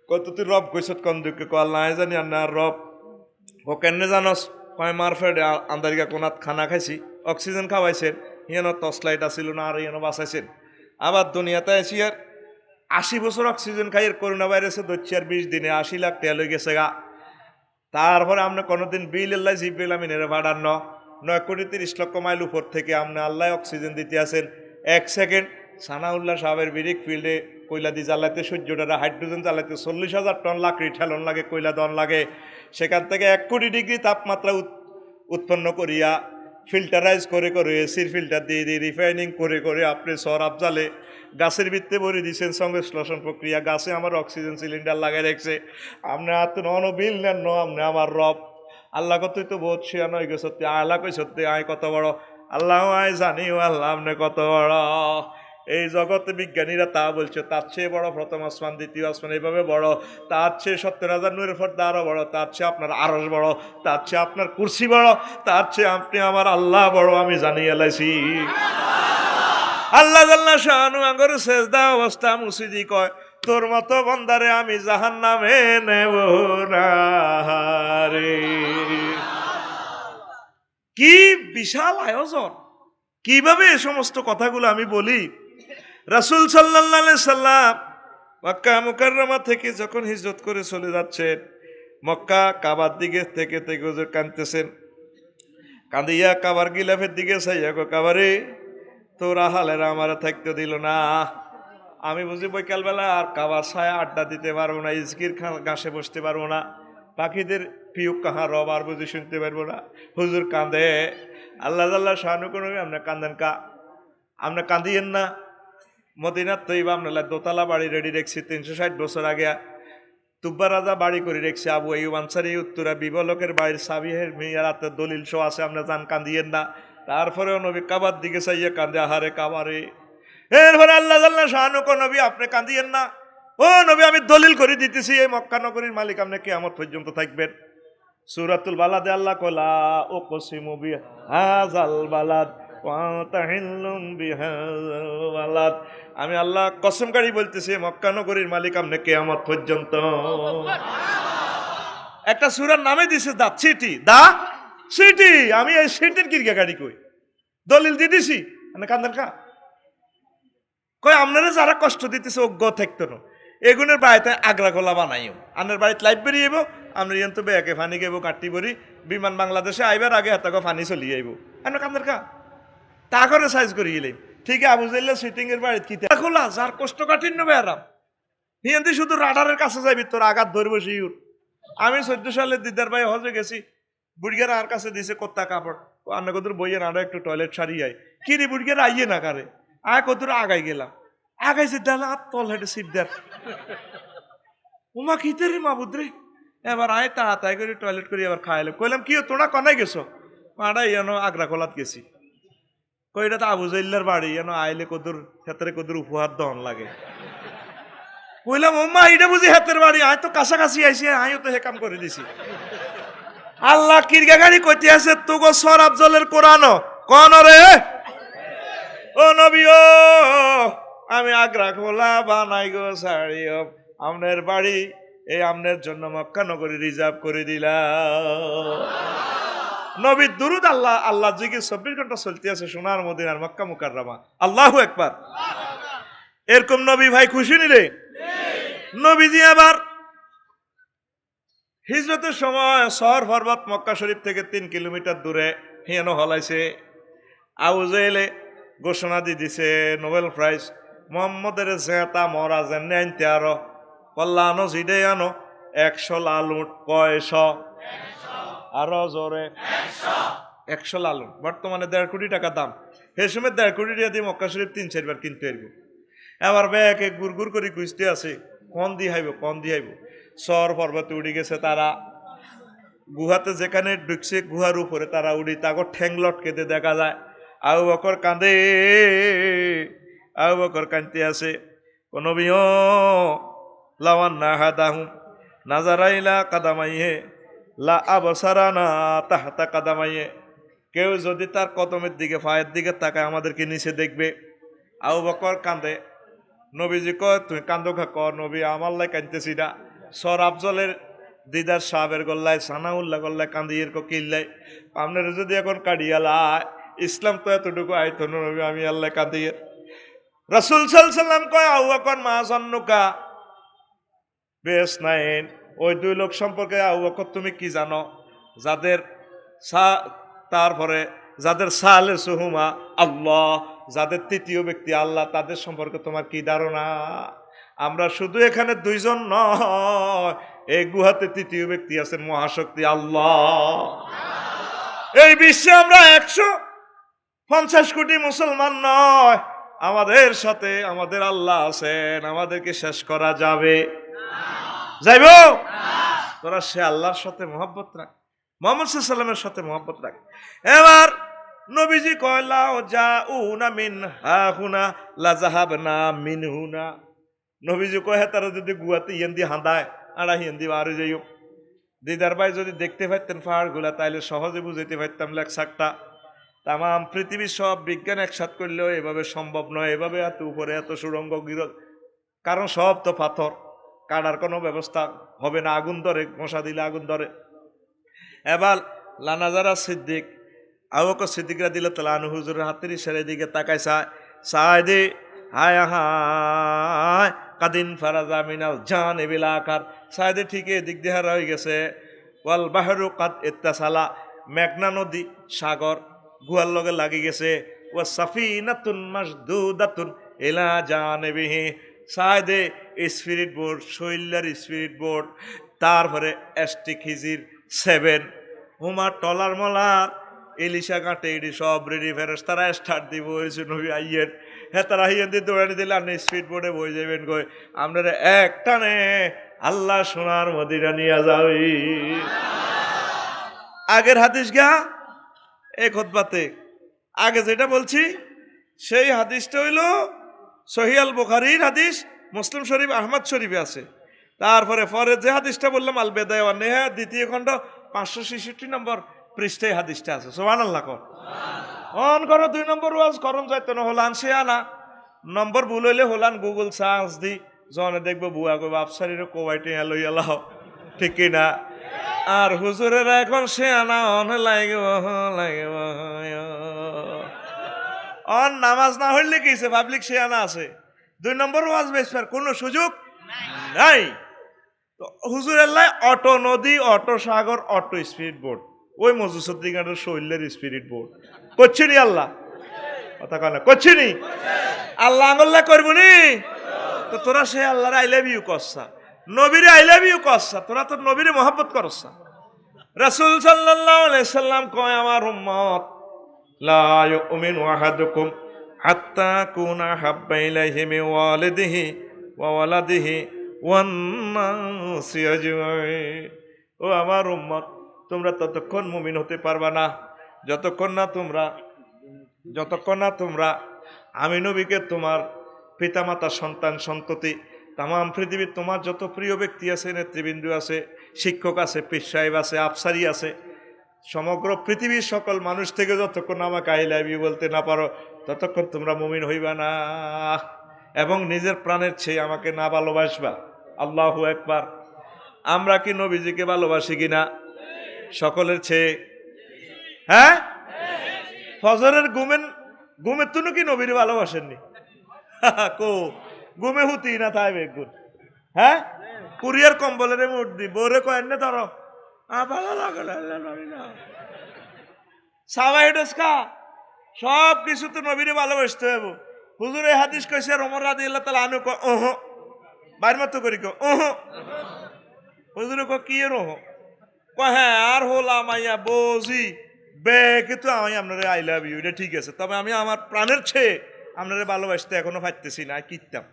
কত তুই রব কইছত কোন দিকে? কো আল্লাহ জানি আর রব। ও কেন জানোস? কয় মারফেড আন্দারিকা কোনাত খানা খাইছি, অক্সিজেন খাওয়াইছেন, হিয়েন টর্চ লাইট আসিল না, আর হিয়েন বাঁচাইছেন। আবার দুনিয়াতে আসি আর 80 বছর অক্সিজেন খাই, করোনা ভাইরাসে ধরছি আর 20 দিনে 80 লাখ টাকা লই গেছে গা। তারপরে আপনি কোনোদিন বিল আল্লাহ জিব্রাইল আমিনের ভাড়ার 9 কোটি 30 লক্ষ মাইল উপর থেকে আপনি আল্লাহ অক্সিজেন দিতে আছেন। 1 সেকেন্ড সানাউল্লাহ সাহেবের বিরিক ফিল্ডে কয়লা দিয়ে জ্বালাইতে, সূর্যটারা হাইড্রোজেন জ্বালাইতে 40,000 টন লাকড়ি ঠেলন লাগে, কয়লা দন লাগে। সেখান থেকে 1 কোটি ডিগ্রি তাপমাত্রা উৎপন্ন করিয়া ফিল্টারাইজ করে করে এসির ফিল্টার দিয়ে দিয়ে রিফাইনিং করে করে আপনি সরাব জালে গাছের ভিত্তে ভরে দিয়েছেন, সংশ্লেষণ প্রক্রিয়া, গাছে আমার অক্সিজেন সিলিন্ডার লাগাই রাখছে। আপনি হাত বিল নেন, আপনি আমার রব। আল্লাহ কতই তো বহুত শিয়া নয় গে সত্যি, আল্লাহ কই সত্যি আয় কত বড়, আল্লাহ আয় জানি আল্লাহ আপনি কত বড়। এই জগতে বিজ্ঞানীরা তা বলছে, তার চেয়ে বড় প্রথম আসমান দ্বিতীয় আসমান এইভাবে বড়, তার চেয়ে 70,000 নূরের পর্দা আরো বড়, তার চেয়ে আপনার আরশ বড়, তার চেয়ে আপনার কুরসি বড়, তার চেয়ে আপনি আমার আল্লাহ বড়, আমি জানি এলাইছি। আল্লাহ জাল্লা শানু আঙ্গর সেজদা অবস্থা মুসিদি কয় তোর মতো বন্দারে আমি জাহান্নামে নেব না রে। কি বিশাল আয়োজন! কিভাবে এই সমস্ত কথাগুলো আমি বলি। রাসূল সাল্লাল্লাহু আলাইহি সাল্লাম মক্কা মুকাররমা থেকে যখন হিজরত করে চলে যাচ্ছেন, মক্কা কাবার দিকে থেকে হুজুর কাঁদতেছেন। কাঁদিয়া কাবার গিলাফের দিকে চাইয়া গো কাবারে, তোরা হালেরা আমার থাকতে দিল না। আমি বুঝি বৈকালবেলা আর কাবার ছায়া আড্ডা দিতে পারবো না, ইজকির ঘাসে বসতে পারবো না, পাখিদের পিউক কাহা রব আর বুঝি শুনতে পারবো না। হুজুর কাঁদে। আল্লাহ আল্লাহ শাহানু কোনো আপনি কান্দেন কা? আপনি কাঁদিয়েন না। মদিনার তৈবা আপনার দোতলা বাড়ি রেডি রেখছি 360 বছর আগে। তুব্বা রাজা বাড়ি করে রেখছে। আবু আইয়ুব আনসারী উত্তরা বিবলকের বাড়ির সাবিহের মেয়ারাতে দলিল শো আছে, আপনি যান কান্দিয়েন না। তারপরেও নবী কাবার দিকে চাইয়ে কান্দে, আহারে কাবারে। এরপরে আল্লাহ আল্লাহ শাহানু কো নবী আপনি কান্দিয়েন না। ও নবী আমি দলিল করে দিতেছি, এই মক্কা নগরীর মালিক আপনি কিয়ামত পর্যন্ত থাকবেন। সূরাতুল বালাদে আল্লাহ কলা ও কসিমু বিহাযাল বালাদ ওয়া তাহিল্লুম বিহাযাল বালাদ। আমি আল্লাহ কসমকারী বলতেছি মক্কা নগরীর মালিক আপনি কিয়ামত পর্যন্ত। একটা সূরার নামে দিছে দা সিটি, দা সিটি। আমি এই সিটির কিরকে গাড়ি কই দলিল দিয়ে দিছি, আপনি কান্দেন কা? কই আপনারা যারা কষ্ট দিতেছে অজ্ঞ থাকতো না, এগুনের বাড়িতে আগ্রা গোলা বানাইও, আপনার বাড়িতে লাইট বেরিয়ে যাবো, আমরা তো বেয়াকে ফানি গেবো কাটি বরি, বিমান বাংলাদেশে আইবার আগে এত ফানি চলিয়ে আইব, আপনার কান্দের কা তা করে সাইজ করি এলেন। ঠিক আছে আবু জাইল্লা সিটিং এর বাড়িতে কি খোলা, যার কষ্ট কাঠিন্য বেয়ারাম হিয়ান্তি শুধু রাডারের কাছে যাবি, তোর আঘাত ধরবো শিউর। আমি 14 সালে দিদার ভাই হজে গেছি, বুড়িয়ার আর কাছে দিছে কোত্তা কাপড়, আন্না কদুর বইয়ের আরো একটু টয়লেট সারিয়ে আয়, কি রে বুড়িয়ার আইয়ে না কারে, আয় কদুর আগাই গেলাম, আগাইছে ডালা আর তল হেঁটে সিট দেয় উমা খিতে রে মাবুদ্রে। এবার আয় তাড়াতাড়ি করে টয়লেট করে এবার খাইলাম। কইলাম কি তোরা কনাই গেছো? মাডা ইয়ানো আগ্রা কলাত গেছি। কইটা তো আবু জাইল্লার বাড়ি, ইয়ানো আইলে কদুর ক্ষেত্রে কদুর উপহার দন লাগে। কইলাম ও মা এটা বুঝি হাতের বাড়ি, আয় তো কাছাকাছি আইসি, আয়ও তো হে কাম করে দিছি। আল্লাহ কিরগা গাড়ি কইতে আছে তোগো সর আফজলের কোরআন কোন রে ও নবী ও আমি আগ্রা খোলা বানাই গো সারিও আমনের বাড়ি, এই আমনের জন্য মক্কা নগরী রিজার্ভ করে দিলাম। নবীর দুরুদ আল্লাহ আল্লাহ জিকির 24 ঘন্টা চলতে আছে সোনার মদিনার মক্কা মুকাররমা। আল্লাহু আকবার। এরকম নবী ভাই খুশি নিলে নবীজি আবার হিজরতের সময় শহর পর্বত মক্কা শরীফ থেকে 3 কিলোমিটার দূরে হিয়ানো হলাইছে। আবু জাহেলে ঘোষণা দিয়ে দিছে নোবেল প্রাইজ মোহাম্মদের জেতা মরা জেনে আনতে আরো কল্যাণ জিডে আনো 100 লালুট কয়শ আরো জোরে 100 লালুট, বর্তমানে 1.5 কোটি টাকা দাম। সে সময় 1.5 কোটি টাকা দিয়ে মক্কা শরীফ 3-4 বার কিনতে আসবো। এবার ব্যাগে গুড় গুড় করে খুঁজতে আছে কন দিয়ে হাইব কন দিয়ে হাইব। শহর পর্বতে উড়ে গেছে তারা, গুহাতে যেখানে ঢুকছে গুহার উপরে তারা উড়ি, তাকে ঠ্যাং লটকে দিয়ে দেখা যায়। আবু বকর কাঁদে, আবু বকর কাঁদতে আছে নবীও লাওয়ান না হাদাহু নাজারাইলা কাদামাইহে লা আবসারানা তাহতা কাদামাইহে। কেউ যদি তার কদমের দিকে পায়ের দিকে তাকায় আমাদেরকে নিচে দেখবে। আবু বকর কাঁদে, নবীজি কয় তুই কান্দো খা কর নবী আমার লাই কাঁদতেছি না। সর আফজলের দিদার সাহেবের গল্লায় সানাউল্লাহ গল্লায় কান্দিয়ের কিল্লাই আপনার যদি এখন কাটিয়ালা ইসলাম তো এতটুকু আইতো নবী আমি আল্লাহ কাঁদিয়ে। রাসূল সাল্লাল্লাহু কয় আবু বকর মা জান্নুকা বেশ নাইন। ওই 2 লোক সম্পর্কে আবু বকর তুমি কি জানো? যাদের তারপরে যাদের সালে সুহুমা আল্লাহ, যাদের 3য় ব্যক্তি আল্লাহ, তাদের সম্পর্কে তোমার কি ধারণা? আমরা শুধু এখানে 2 জন নয়, এই গুহাতে 3য় ব্যক্তি আছেন মহাশক্তি আল্লাহ। এই বিশ্বে আমরা 150 কোটি মুসলমান নয়, আমাদের সাথে আমাদের আল্লাহ আছেন। আমাদেরকে শেষ করা যাবে? যাইব? তোরা সে আল্লাহর সাথে মহব্বত রাখ, মুহাম্মদ সাল্লাল্লাহু আলাইহি ওয়াসাল্লামের সাথে মহব্বত রাখ। এবার নবীজি কয়লা জাউনা মিন হাহুনা লা যাহাবনা মিনহুনা। নবীজি কয় তারা যদি গুয়াতে ইয়ান্দি হাঁদায় আড়া হিন্দি বাড়ি যাইও। দিদার ভাই যদি দেখতে পাইতেন পাহাড়গুলা তাইলে সহজে বুঝাইতে পারতাম লেখসাকটা। তাম পৃথিবীর সব বিজ্ঞান একসাথ করলেও এভাবে সম্ভব নয়, এভাবে এত উপরে এত সুড়ঙ্গ কারণ সব তো পাথর, কাটার কোনো ব্যবস্থা হবে না, আগুন ধরে, মশা দিলে আগুন ধরে। এবার লানাজারা সিদ্দিক, আবু বকর সিদ্দিক রাদিয়াল্লাহু তাআলা আনহু হুজুরের হাতের ইশারার দিকে তাকায়, চায় দে, হায় হায় কাদিন ফারাজা মিনাল জানিবিল আখার, চায় দে ঠিক এদিক দিয়ে হারা হয়ে গেছে। ওয়াল বাহরু কাদ ইত্তাসালা, মেঘনা নদী সাগর গুহার লগে লাগি গেছে। ওয়া সাফিনাতুন মাসদুদাতুন ইলা জানিবিহি, চায় দে স্পিরিট বোর্ড, শৈলার স্পিরিট বোর্ড, তারপরে এসটি খিজির 7 হুমা টলার মলার এলিশা কাটে এটি সব রেডি, ফেরস তারা স্টার্ট দিব হয়েছে নবী আইয়ের। হ্যাঁ তারা আইয়ের দিয়ে দৌড়ানি দিলে আপনি স্পিড বোর্ডে বই যাবেন কই, আপনারা এক টানে আল্লাহ সোনার মদিনা নিয়ে যাবে। আগের হাদিস গা এই খুতবাতে আগে যেটা বলছি সেই হাদিসটা হইল সহিহ আল বুখারীর হাদিস, মুসলিম শরীফ, আহমদ শরীফে আছে। তারপরে পরে যে হাদিসটা বললাম আল বেদায়া ওয়ান নেহা, দ্বিতীয় খণ্ড 566 নম্বর পৃষ্ঠায় হাদিসটা আছে। সুবহানাল্লাহ কর অন করো 2 নম্বর ওয়াজ করম যাইতো না হলান সে আনা নম্বর ভুল হইলে হলান গুগল সার্চ দি জনে দেখবো বুয়া কই বাপসারির কোবাইটে লই এলাও, ঠিক কি না? আর হুজুরেরা এখন সে আনা অন লাগব লাগব অন নামাজ না হইলে কিছে পাবলিক সে আনা আছে, 2 নম্বর ওয়াজ বেসবার কোনো সুযোগ নাই। তো হুজুরের লাই অটো নদী, অটো সাগর, অটো স্পিড বোর্ড, ওই মজুসুদ্দিনের শৈলের স্পিরিট বোর্ড করছি নি আল্লাহ, কথা কয় না করছি নি আল্লাহ আঙুল্লাহ করবো নি। তো তোরা সে আল্লাহর আই লাভ ইউ করছা, নবীরে আই লাভ ইউ করছা, তোরা তো নবীরে মহব্বত করছা। রাসূল সাল্লাল্লাহু আলাইহি সাল্লাম কয় আমার উম্মত লা ইউমিনু আহাদুকুম হাত্তা কুনা হাব্বা ইলাইহি মিন ওয়ালিদিহি ওয়া ওয়ালাদিহি ওয়ান নাসি আজমাইন। ও আমার উম্মত, তোমরা ততক্ষণ মুমিন হতে পারবা না যতক্ষণ না তোমরা আমি নবীকে তোমার পিতামাতা, সন্তান, সন্ততি, তামাম পৃথিবীর তোমার যত প্রিয় ব্যক্তি আছে, নেতৃবৃন্দ আছে, শিক্ষক আছে, পীর সাহেব আছে, আফসারি আছে, সমগ্র পৃথিবীর সকল মানুষ থেকে যতক্ষণ আমাকে আই লাভ ইউ বলতে না পারো ততক্ষণ তোমরা মুমিন হইবা না, এবং নিজের প্রাণের চেয়ে আমাকে না ভালোবাসবা। আল্লাহু আকবার। আমরা কি নবীজিকে ভালোবাসি কিনা সকলের চেয়ে? হ্যাঁ, ফজরের ঘুমের তুনু কি নবীর ভালোবাসেননি? কো ঘুমে হুতি না তাই বেগুন, হ্যাঁ কুরিয়ার কম্বলের মুঠ দি বোরে কয়েন না ধরো ভালো লাগে না সাবাইডসকা সব কিছু তো নবীরে ভালোবাসতে হবে। হুজুর এই হাদিস কইছে ওমর রাদিয়াল্লাহু তাআলা আনহু কো ওহো বাইর মত করি কো ওহো, হুজুর কো কি এর ওহো, কো হ্যাঁ আর হলাম আইয়া বজি বেকে তো আমি আপনারে আই লাভ ইউ, এটা ঠিক আছে, তবে আমি আমার প্রাণের চেয়ে আপনারে ভালোবাসতে এখনো পারতেছি না, কিতাম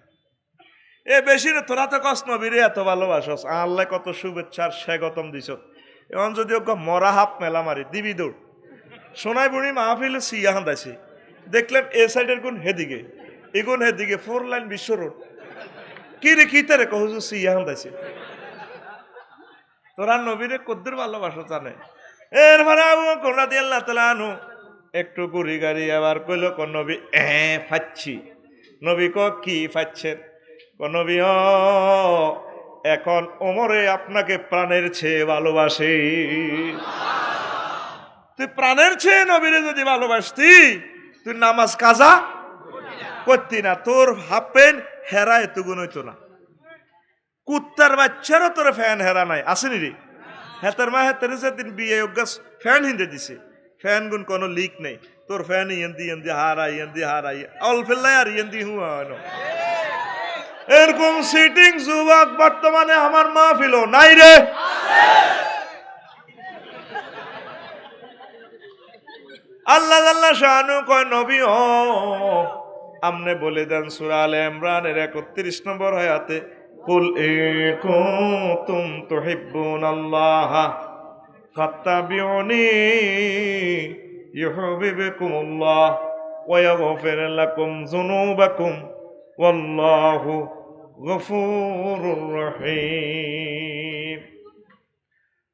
এ বেশি না, তোরা তো কস নবীরে এত ভালোবাসস, আল্লাহ কত শুভেচ্ছার স্বাগতম দিছ, এখন যদি ওকে মরা হাফ মেলা মারি দিবি দৌড়। সোনাই বুড়ি মাহফিলে সিয়া হান্দাইছে, দেখলাম এ সাইডের গুণ হেদিকে, এগুন হেদিকে 4 লাইন বিশ্ব রোড, কি রে কি তারে কহুজু সিয়া হান্দাইছে, তোরা নবীরে কদ্দুর ভালোবাসো জানে। এরপরে আবু বকর রাদিয়াল্লাহু তাআলা আনহু একটু গুড়ি গাড়ি আবার কইল ক নবী ফাচ্ছি। নবী ক কি ফাচ্ছেন? ক নবী এখন ওমরে আপনাকে প্রাণের চেয়ে ভালোবাসে। তুই প্রাণের চেয়ে নবীরে যদি ভালোবাসতি তুই নামাজ কাজা করতি না, তোর হাফ প্যান্ট হেরা এত গুণ হইতো না, কুত্তার বাচ্চারও তোর ফ্যান হেরা নাই আসেনি রে, হেতার মা হেতার দিন বিয়ে ফ্যান হিন্দে দিছে, ফ্যান গুণ কোনো লিক নেই, তোর ফ্যান ইয়েন্দি হারাই অল্পেল্লাই আর ইয়েন্দি হুয়া এরকম সিটিং যুবক বর্তমানে আমার মাহফিল নাই রে। আল্লাহ আল্লাহ শানু কয় নবী আমনে বলে দেন সূরা আলে ইমরানের 31 নম্বর আয়াতে কুল ইন কুনতুম তুহিব্বুনাল্লাহ ফাত্তাবিউনি ইউহিব্বুকুমুল্লাহ ওয়া ইয়াগফির লাকুম যুনুবাকুম ওয়াল্লাহু গফুরুর রহিম।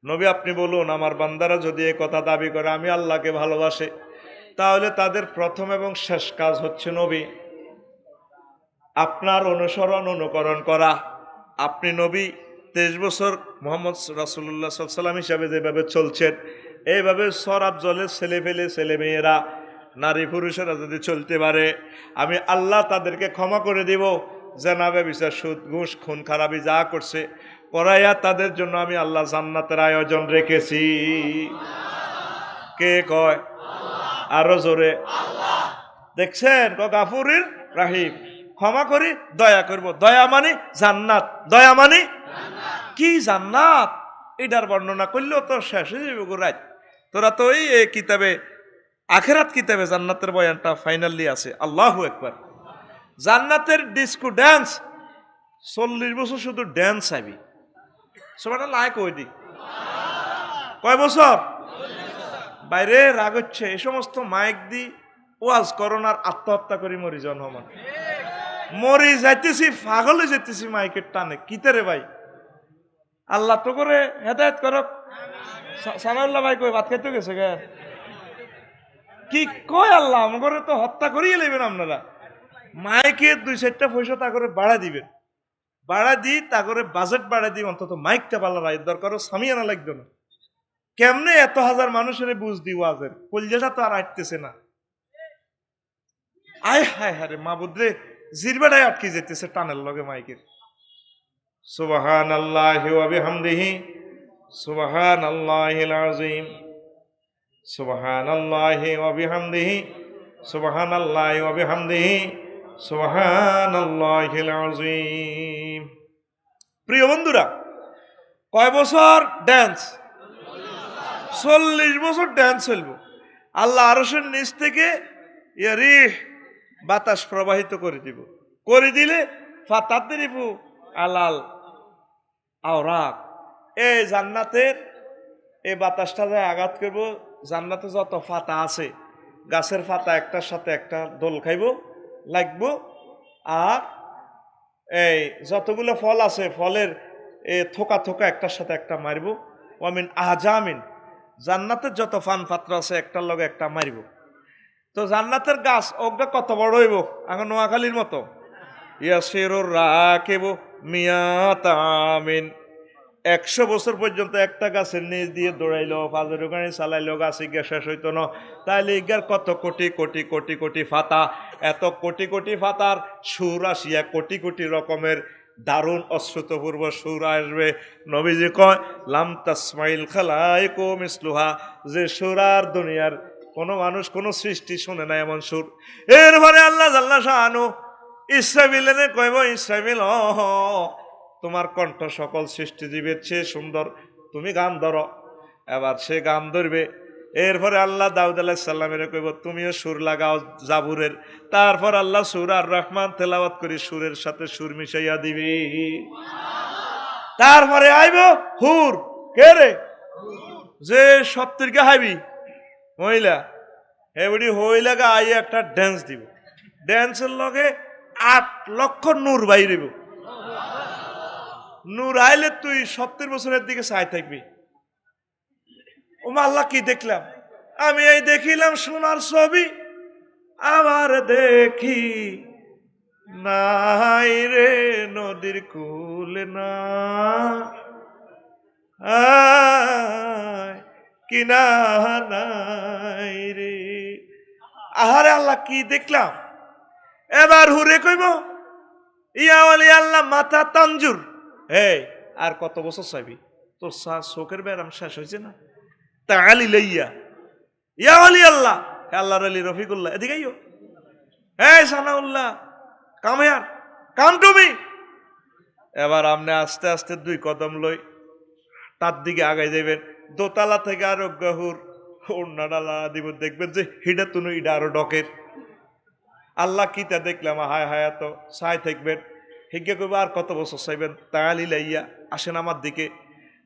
নবী আপনি বলুন আমার বান্দারা যদি এই কথা দাবি করে আমি আল্লাহকে ভালোবাসে, তাহলে তাদের প্রথম এবং শেষ কাজ হচ্ছে নবী আপনার অনুসরণ অনুকরণ করা। আপনি নবী 23 বছর মোহাম্মদ রাসূলুল্লাহ সাল্লাল্লাহু আলাইহি ওয়াসাল্লাম হিসাবে যেভাবে চলছেন, এইভাবে সরাব জলে ছেলে মেয়েরা, নারী পুরুষেরা যদি চলতে পারে, আমি আল্লাহ তাদেরকে ক্ষমা করে দিব। জেনাবে বিচার, সুদ, ঘুষ, খুন খারাপি যা করছে করাইয়া তাদের জন্য আমি আল্লাহ জান্নাতের আয়োজন রেখেছি। কে কয়? আরো জোরে। দেখছেন গাফুরির রাহিম, ক্ষমা করি, দয়া করব। দয়া মানে জান্নাত। দয়া মানে কি? জান্নাত। এটার বর্ণনা করলেও তো শেষ হয়ে যাবে গোরাই। তোরা তো এই কিতাবে, আখেরাত কিতাবে জান্নাতের বয়ানটা ফাইনালি আছে। আল্লাহু আকবার। জান্নাতের ডিস্কো ড্যান্স, 40 বছর শুধু ড্যান্স আইবি। সবাটা লাইক ওই দি কয় বছর? বাইরে রাগ হচ্ছে, এই সমস্ত মাইক দি ওয়াজ করোনার আত্মহত্যা করি মরি জনমান মরি যাইতেছি, পাগলে যেতেছি মাইকের টানে। কিতে রে ভাই, আল্লাহ তো করে হেদায়েত করক। সানাউল্লাহ ভাই কই ভাত খাইতে গেছে গে? কি কয় আল্লাহ আমাকে তো হত্যা করিয়ে নেবেন আপনারা। মাইকে 2-4টা পয়সা তা করে বাড়া দিবেন, বাড়া দিই তা করে বাজেট বাড়া দিই, অন্তত মাইকটা পাল্লা রায় দরকারও সামিয়ানা লাগবে না। কেমনে এত হাজার মানুষের বুঝ দি ওয়াজের কলজাটা তো আর আটতেছে না। আয় হায় হায় রে মাবুদ রে, জিরবাটাই আটকে যেতেছে টানের লগে মাইকের। সুবহানাল্লাহি ওয়া বিহামদিহি সুবহানাল্লাহিল আযীম সুবহানাল্লাহি ওয়া বিহামদিহি সুবহানাল্লাহি ওয়া বিহামদিহি সুবহানাল্লাহিল আযীম। প্রিয় বন্ধুরা, কয় বছর ড্যান্স? 40 বছর ড্যান্স চলবো। আল্লাহ আরশের নিচ থেকে ইয়ারিহ বাতাস প্রবাহিত করে দিব, করে দিলে ফাতাদরিবু আলাল আওরাক, এই জান্নাতের এই বাতাসটা যায় আঘাত করব। জান্নাতে যত ফাতা আছে, গাছের ফাতা একটার সাথে একটা দোল খাইব লাগবো। আর এই যতগুলো ফল আছে, ফলের থোকা থোকা একটার সাথে একটা মারব। ওয়ামিন আহজামিন, জান্নাতের যত ফান পাত্র আছে একটার লগে একটা মারিব। তো জান্নাতের গাছ ওগা কত বড় হইব? এখন নোয়াখালীর মতো। ইয়াসিরুর রাকিবু মিয়াতামিন, 100 বছর পর্যন্ত একটা গাছের নিচ দিয়ে দৌড়াইলো, ফাজের ওখানে চালাইলো, গাছে গিয়ে শেষ হইতো না। তাইলে ইগার কত কোটি কোটি কোটি কোটি ফাতা, এত কোটি কোটি ফাতার সুর আসিয়া কোটি কোটি রকমের দারুণ অশ্রুতপূর্ব সুর আসবে। নবীজি কয় লাম তাসমাইল খালাইকু মিসলুহা, যে সুর আর দুনিয়ার কোন মানুষ কোন সৃষ্টি শুনে না এমন সুর। এরপরে আল্লাহ জাল্লা শাআনু ইসরাফিলের কইব, ইসরাফিল তোমার কণ্ঠ সকল সৃষ্টিজীবের চেয়ে সুন্দর, তুমি গান ধরো। এবার সে গান ধরবে। এরপরে আল্লাহ দাউদ আলাইহিস সালামের কইব তুমিও সুর লাগাও জাবুরের। তারপর আল্লাহ সূরা আর রহমান তেলাওয়াত করি সুরের সাথে সুর মিশাইয়া দিবি। তারপরে আইব হুর, কে রে? যে সপ্তরকে হাইবি মহিলা, এবারে হইলাগা আই একটা ড্যান্স দিব। ড্যান্সের লগে 8 লক্ষ নূর বাইরেব। নূর আইলে তুই 70 বছরের দিকে চাই থাকবি। ও আল্লাহ কি দেখলাম? আমি এই দেখিলাম সোনার ছবি, আবার দেখি নাই রে নদীর কূলে না, কিনা নাই রে। আহারে আল্লাহ কি দেখলাম। এবার হুরে কইব ইয়া ওয়ালি আল্লাহ মাথা তানজুর, এই আর কত বছর চাইবি? তোর চোখের ব্যারাম শেষ হয়েছে না? তাআলি লাইয়া ইয়া ওয়ালি আল্লাহ, আল্লাহর আলী রফিকুল্লাহ, এদিকে আইও। এই Sanaullah, come here, come to me. এবার আপনি আস্তে আস্তে 2 কদম লই তার দিকে আগাই যাবেন। দোতলা থেকে আরো গহুর ওড়নাডালা দিব, দেখবেন যে হিডা তুনু ইডা আরো ডকের। আল্লাহ কিতা দেখলাম, হায় হায় তো চাই থাকবেন। হিজ্ঞা কইব আর কত বছর চাইবেন? তাআলি লাইয়া, আসেন আমার দিকে।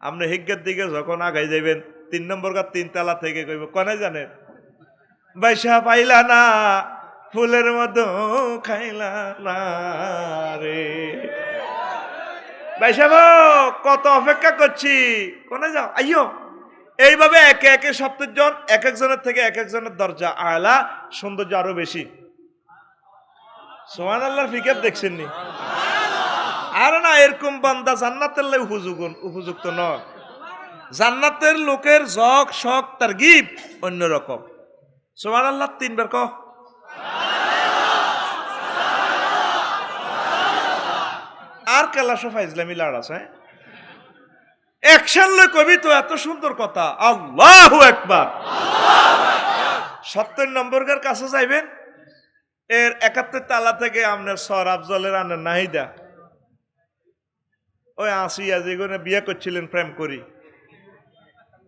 আপনি হিজ্ঞার দিকে যখন আগাই যাবেন, 3 নম্বর গা 3 তালা থেকে কইব কনে জানেন? বাইসা পাইলা না ফুলের মতো খাইলা না রে। বাইসা কত অপেক্ষা করছি, কোনে যাও, আইও। এইভাবে একে একে 70 জন, এক একজনের থেকে এক একজনের দরজা আলা, সৌন্দর্য আরো বেশি। সুবহানাল্লাহর ফিকির দেখছেন নি? আর না এরকম বান্দা জান্নাতের লাই উপযুক্ত নয়। জান্নাতের লোকের জক শক তারগিব অন্যরকম। সুবহানাল্লাহ তিনবার কও। আর কেলাসো ফাইজলামি লাড়াস, হ্যাঁ অ্যাকশন লই কবি তো এত সুন্দর কথা। আল্লাহু আকবার। 70 নম্বরের কাছে যাইবেন, এর 71 তালা থেকে আপনার সর আফজলের আনের নাহিদা ওই আসিয়া যেগুলো বিয়ে করছিলেন প্রেম করি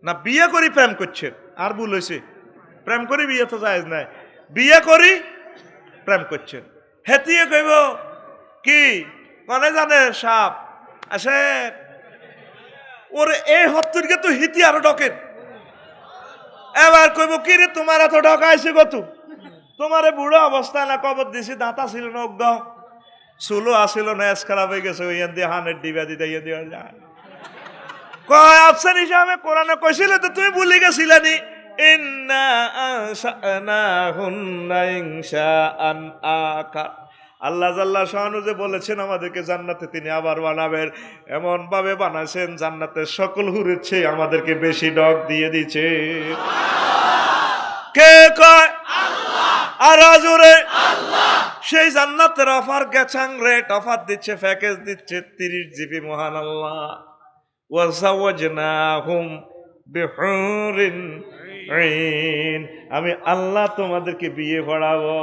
না, বিয়ে করি প্রেম করছেন, আর ভুল হয়েছে। প্রেম করি বিয়ে তো জায়েজ নাই, বিয়ে করি প্রেম করছেন। হেতিয়ে কইব কি মানে জানে সাপ আসে ওরে এই হত্তরকে তো হিতি আরো ডকেন। এবার কইব কি রে তোমার এত ঢকাইছে কত, তোমারে বুড়ো অবস্থা না কবর দিছি, দাঁতা ছিল না অজ্ঞ, চুলো আসিল না, এস খারাপ হয়ে গেছে, ইয়ান দিয়ে হানের ডিবা দিতে ইয়ে দিয়ে যায়। কয় আফসার হিসাবে কোরআনে কইছিল তো তুমি ভুলে গেছিলা নি? ইন্না আনশানাহুন্না ইনশাআন আকার। আল্লাহ জাল্লা শাআনু যে বলেছেন আমাদেরকে জান্নাতে তিনি আবার বানাবেন, এমন ভাবে বানাইছেন জান্নাতের সকল হুরের চেয়ে আমাদেরকে বেশি ডক দিয়ে দিচ্ছে। কে কয়? আল্লাহ। আর আজরে আল্লাহ। সেই জান্নাতের অফার গেছাং রেট অফার দিচ্ছে, প্যাকেজ দিচ্ছে 30 জিবি। মহান আল্লাহ। ওয়াজাওয়াজনাহুম বিহুরিন আইন। আমি আল্লাহ তোমাদেরকে বিয়ে পড়াবো।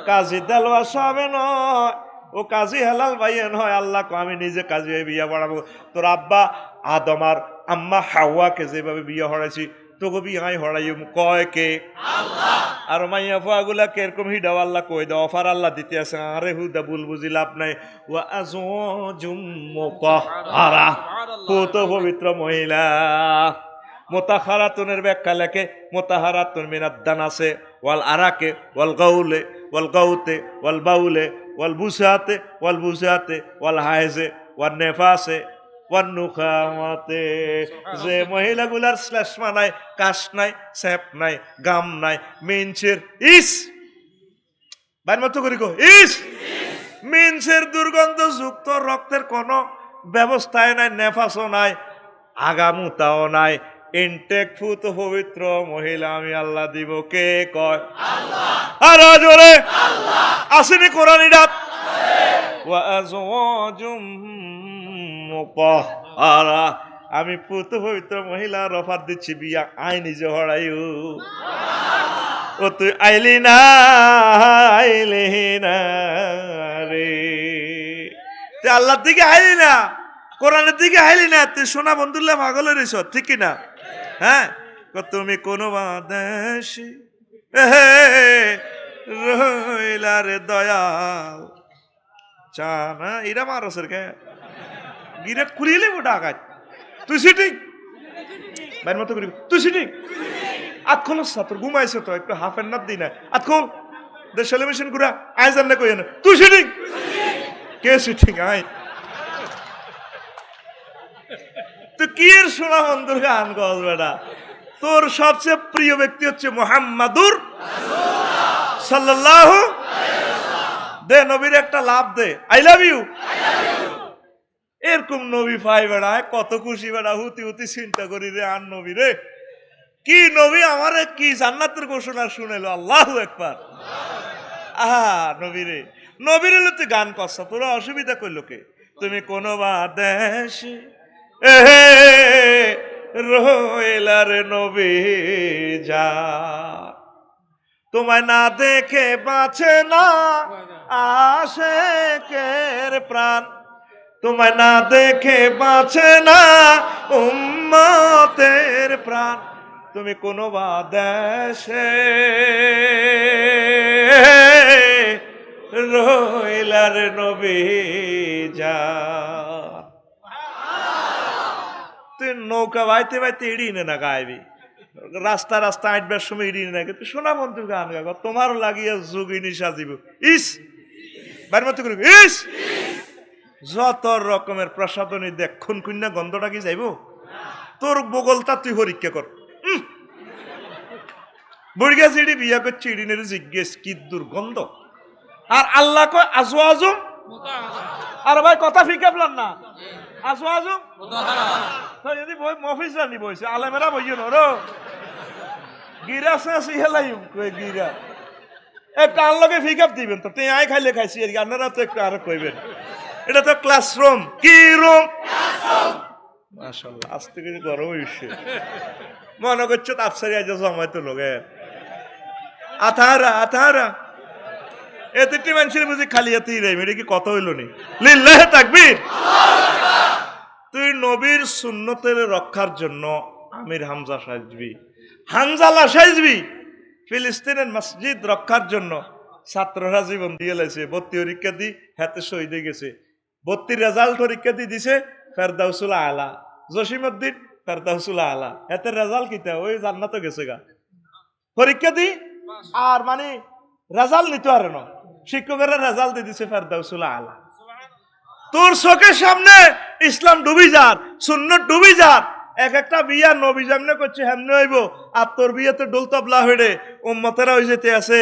কাজী দেলওয়া সাহেব নয়, ও কাজী হেলাল ভাইয়ে নয়। আল্লাহ আমি নিজে কাজী বিয়ে পড়াবো। তোর আব্বা আদম আর আম্মা হাওয়াকে যেভাবে বিয়ে হড়াইছি তোকে বিয়ে হড়াইম কয় কে? আল্লাহ। আর মাইয়া ফুয়াগুলা কিরকম হিডাও আল্লাহ কই দাও, অফার আল্লাহ দিতে আছে। আরে হুদা ভুল বুঝি লাভ নাই। ওয়া আজওয়াজুম মুতাহহারা, পুত পবিত্র মহিলা। মোতাহারাতুনের ব্যাখ্যা লেখে মোতাহারাতুন মিনাদ দানাসে ওয়াল আরাকে ওয়াল গাউলে ওয়াল গাউতে ওয়াল বাউলে ওয়াল বুসাতে ওয়াল বুসাতে ওয়াল হাইজে ওয়াল নেফাসে ওয়াল নুখামাতে। যে মহিলাগুলার শ্লেষ্মা নাই, কাশ নাই, স্যাপ নাই, গাম নাই, মিনচের ইস বাইর মতো করি গো ইস মিনচের দুর্গন্ধ যুক্ত রক্তের কোনো ব্যবস্থায় নাই, নেফাসও নাই, আগামুতাও নাই। ইনটেক ফুত পবিত্র মহিলা আমি আল্লাহ দিব। কে কয়? আল্লাহ। আর জোরে আল্লাহ। আসেনি কোরআন ইরাত ওয়া আজওয়াজুম মুতাহহারা। আমি পুত পবিত্র মহিলার অফার দিচ্ছি বিয়া আই নিজে হড়াইও। ও তুই আইলি না রে, তুই আল্লাহর দিকে আইলি না, কোরআনের দিকে আইলি না, তুই সোনা বন্ধুল্লাহ পাগলের এস, ঠিক কিনা? হ্যাঁ, তুমি কোনো বাদেশি রইলা রে দয়াল চানা এরা মারসের কে গিরে কুড়িলে ওটা আগাত তুই সিটিং বাইর মতো করি তুই সিটিং আতখোল তোর ঘুমাইছে তো একটু হাফ এন্ড নাত দিই না আতখোল দে সেলিব্রেশন গুড়া আয় জান না কই না তুই সিটিং কে সিটিং আয় তো কি এর শোনা বন্ধুর গান গজ বেটা। তোর সবচেয়ে প্রিয় ব্যক্তি হচ্ছে মুহাম্মাদুর সাল্লাল্লাহু দে নবীর একটা লাভ দে, আই লাভ ইউ। এরকম নবী পাই বেড়ায় কত খুশি বেড়া, হুতি হুতি চিন্তা করি রে আর নবী রে কি নবী আমারে কি জান্নাতের ঘোষণা শুনেলো। আল্লাহু আকবার। আহা নবী রে, নবীর হলে তুই গান করছ, তোরা অসুবিধা করলো কে? তুমি কোনো বাদেশে রইলার নবী যা, তোমায় না দেখে বাঁচে না আশেকের প্রাণ, তোমায় না দেখে বাঁচে না উম্মতের প্রাণ। তুমি কোনো বাদেশে রইলার নবী যা। তুই নৌকা বাইতে বাইতে ইড়ি না গাইবি, রাস্তা রাস্তা আঁটবার সময় ইড়ি না তুই শোনা বন্ধু গান গাব, তোমারও লাগিয়া যোগিনী সাজিব ইস বাইর মতো করিব ইস। যত রকমের প্রসাদনী দেখ খুন খুন্না গন্ধটা কি যাইব তোর বগলটা তুই পরীক্ষা কর। বড়িয়া চিড়ি বিয়া করছে ইডিনের জিজ্ঞেস কি দুর্গন্ধ, আর আল্লাহ কয় আজওয়াজুম, আর ভাই কথা ফিকে বলেন না, আজওয়াজুম তো যদি বই মফিজ জানি বইছে আলেমেরা বইও নরো গিরা সে হেলাইম কই গিরা একটা আল্লাহকে ফিকাপ দিবেন তো আই খাইলে খাইছি আর আপনারা তো একটু আরো কইবেন এটা তো ক্লাসরুম কি রুম মাশাআল্লাহ আস্তে করে গরম হইছে মনে করছো তাফসির আজ জমায় তো লগে আথারা এতটি মানুষের বুঝি খালি এতেই রে এটা কি কত হইল নি লিল্লাহি তাকবীর তুই নবীর সুন্নতের রক্ষার জন্য আমির হামজা সাজবি হানজালা সাজবি ফিলিস্তিনের মসজিদ রক্ষার জন্য ছাত্ররা জীবন দিয়ে লাইছে 32 পরীক্ষা দি হাতে শহীদ হয়ে গেছে 32 রেজাল্ট পরীক্ষা দি দিছে ফেরদাউসুল আলা জসিমউদ্দিন ফেরদাউসুল আলা এতে রেজাল্ট কিতা ওই জান্নাতে গেছে গা পরীক্ষা দি আর মানে রেজাল্ট নিতে পারে না শিক্ষকেরা রেজাল্ট দিয়ে দিছে ফেরদাউসুল আলা তোর চোখের সামনে ইসলাম ডুবি যার সুন্নত ডুবি যার এক একটা বিয়া নবী যেমনে করছে হেমনে হইব আর তোর বিয়েতে ডোল তবলা হইড়ে উম্মতেরা হয়ে যেতে আছে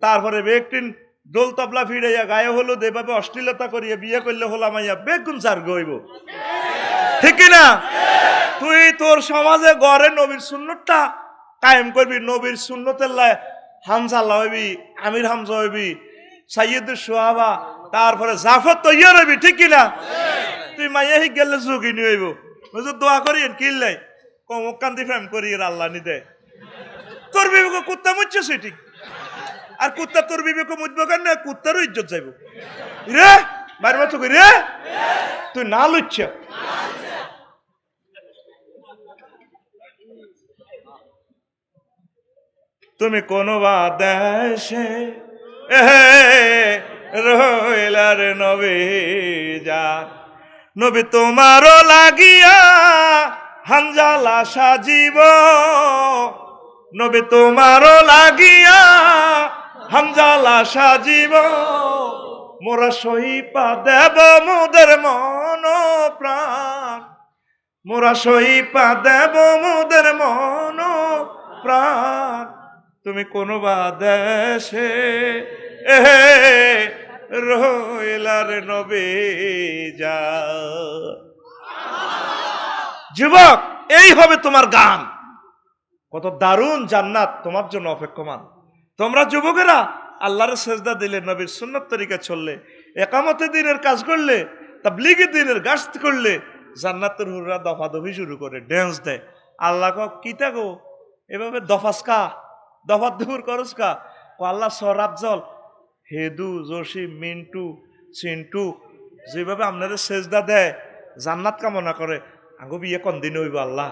তারপরে বেগটিন ডোল তবলা ফিরাইয়া গায়ে হলুদ এভাবে অশ্লীলতা করিয়া বিয়ে করলে হলামাইয়া বেগুন চার্গ হইব ঠিক না তুই তোর সমাজে গড়ে নবীর সুন্নতটা কায়েম করবি নবীর সুন্নতের লাই হামজা হইবি আমির হামজা হইবি সাইয়্যিদুস সাহাবা তারপরে জাফর তৈয়ার হইবি ঠিক কিনা তুই মাইয়া হি গেলে ঝুঁকি নিয়ে হইব দোয়া করি কিনলাই কমক কান্দি ফ্যাম করি আল্লাহ নি দে তোর বিবেক কুত্তা মুচ্ছে সেটি আর কুত্তা তোর বিবেক মুজব কেন কুত্তারও ইজ্জত যাইব রে মারব তো রে তুই না লুচ্ছ তুমি কোন বা দেশে রইলার নবী যা নবী তোমারও লাগিয়া হানজালা সাজিব নবী তোমারও লাগিয়া হানজালা সাজিব মোরা সহিপা দেব মোদের মন প্রাণ মোরা সহিপা দেব মোদের মন প্রাণ তুমি কোন বা দেশে রইলার নবী যা যুবক এই হবে তোমার গান কত দারুণ জান্নাত তোমার জন্য অপেক্ষমান তোমরা যুবকেরা আল্লাহর সেজদা দিলে নবীর সুন্নত তরিকা চললে একামতে দিনের কাজ করলে তাবলীগের দিনের গাস্ত করলে জান্নাতের হুররা দফাদফি শুরু করে ড্যান্স দেয় আল্লাহ কি গো এভাবে দফাসকা দফা দূর করসকা আল্লাহ সরাবজল হেদু জসিম মিন্টু চিন্টু যেভাবে আপনাদের সেজদা দেয় জান্নাত কামনা করে আগো বিয়ে কোন দিন হইব আল্লাহ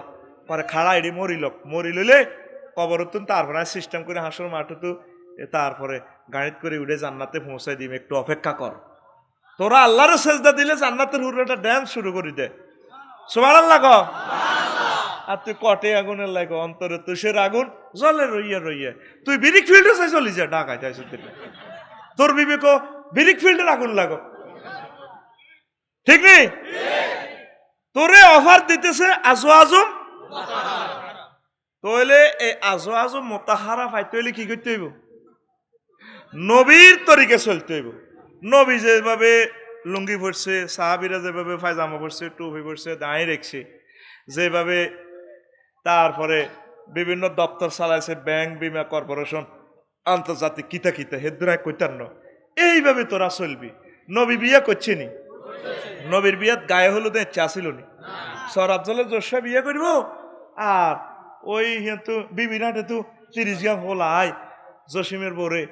পরে খাড়া এড়ি মরি লইলে কবরতুন তারপরে সিস্টেম করে হাসর মাঠে তারপরে গাড়িত করে উঠে জান্নাতে পৌঁছাই দিম একটু অপেক্ষা কর তোরা আল্লাহর সেজদা দিলে জান্নাতের হুরটা ড্যান্স শুরু করে দে সুবহানাল্লাহ কও আর তুই কটে আগুনের লাগে অন্তরে তুষের আগুন জলে রইয়া তুই বিরিক ফিল্ডে চাই চলি যা ঢাকায় চাইছ তোর বিবেক বিরিক ফিল্ডের আগুন লাগো ঠিক নেই তোরে অফার দিতেছে আজওয়াজুম তাহলে এই আজওয়াজুম মুতাহারা পাইতে হইলে কি করতে হইব নবীর তরিকে চলতে হইব নবী যেভাবে লুঙ্গি পরছে সাহাবীরা যেভাবে পায়জামা পরছে টুপি পরছে দাঁড়িয়ে রেখছে যেভাবে তারপরে বিভিন্ন দপ্তর চালাইছে ব্যাংক বিমা কর্পোরেশন আন্তর্জাতিক কিতা হেদুরাই কইতার এইভাবে তোরা চলবি নবী বিয়া করছে নি নবীর বিয়াত গায়ে হলুদে চা ছিল নি সরাবজলে জোসা বিয়ে করব আর ওই কিন্তু বিবিনাটে তো 30 গ্রাম হোলাই জসিমের বোরে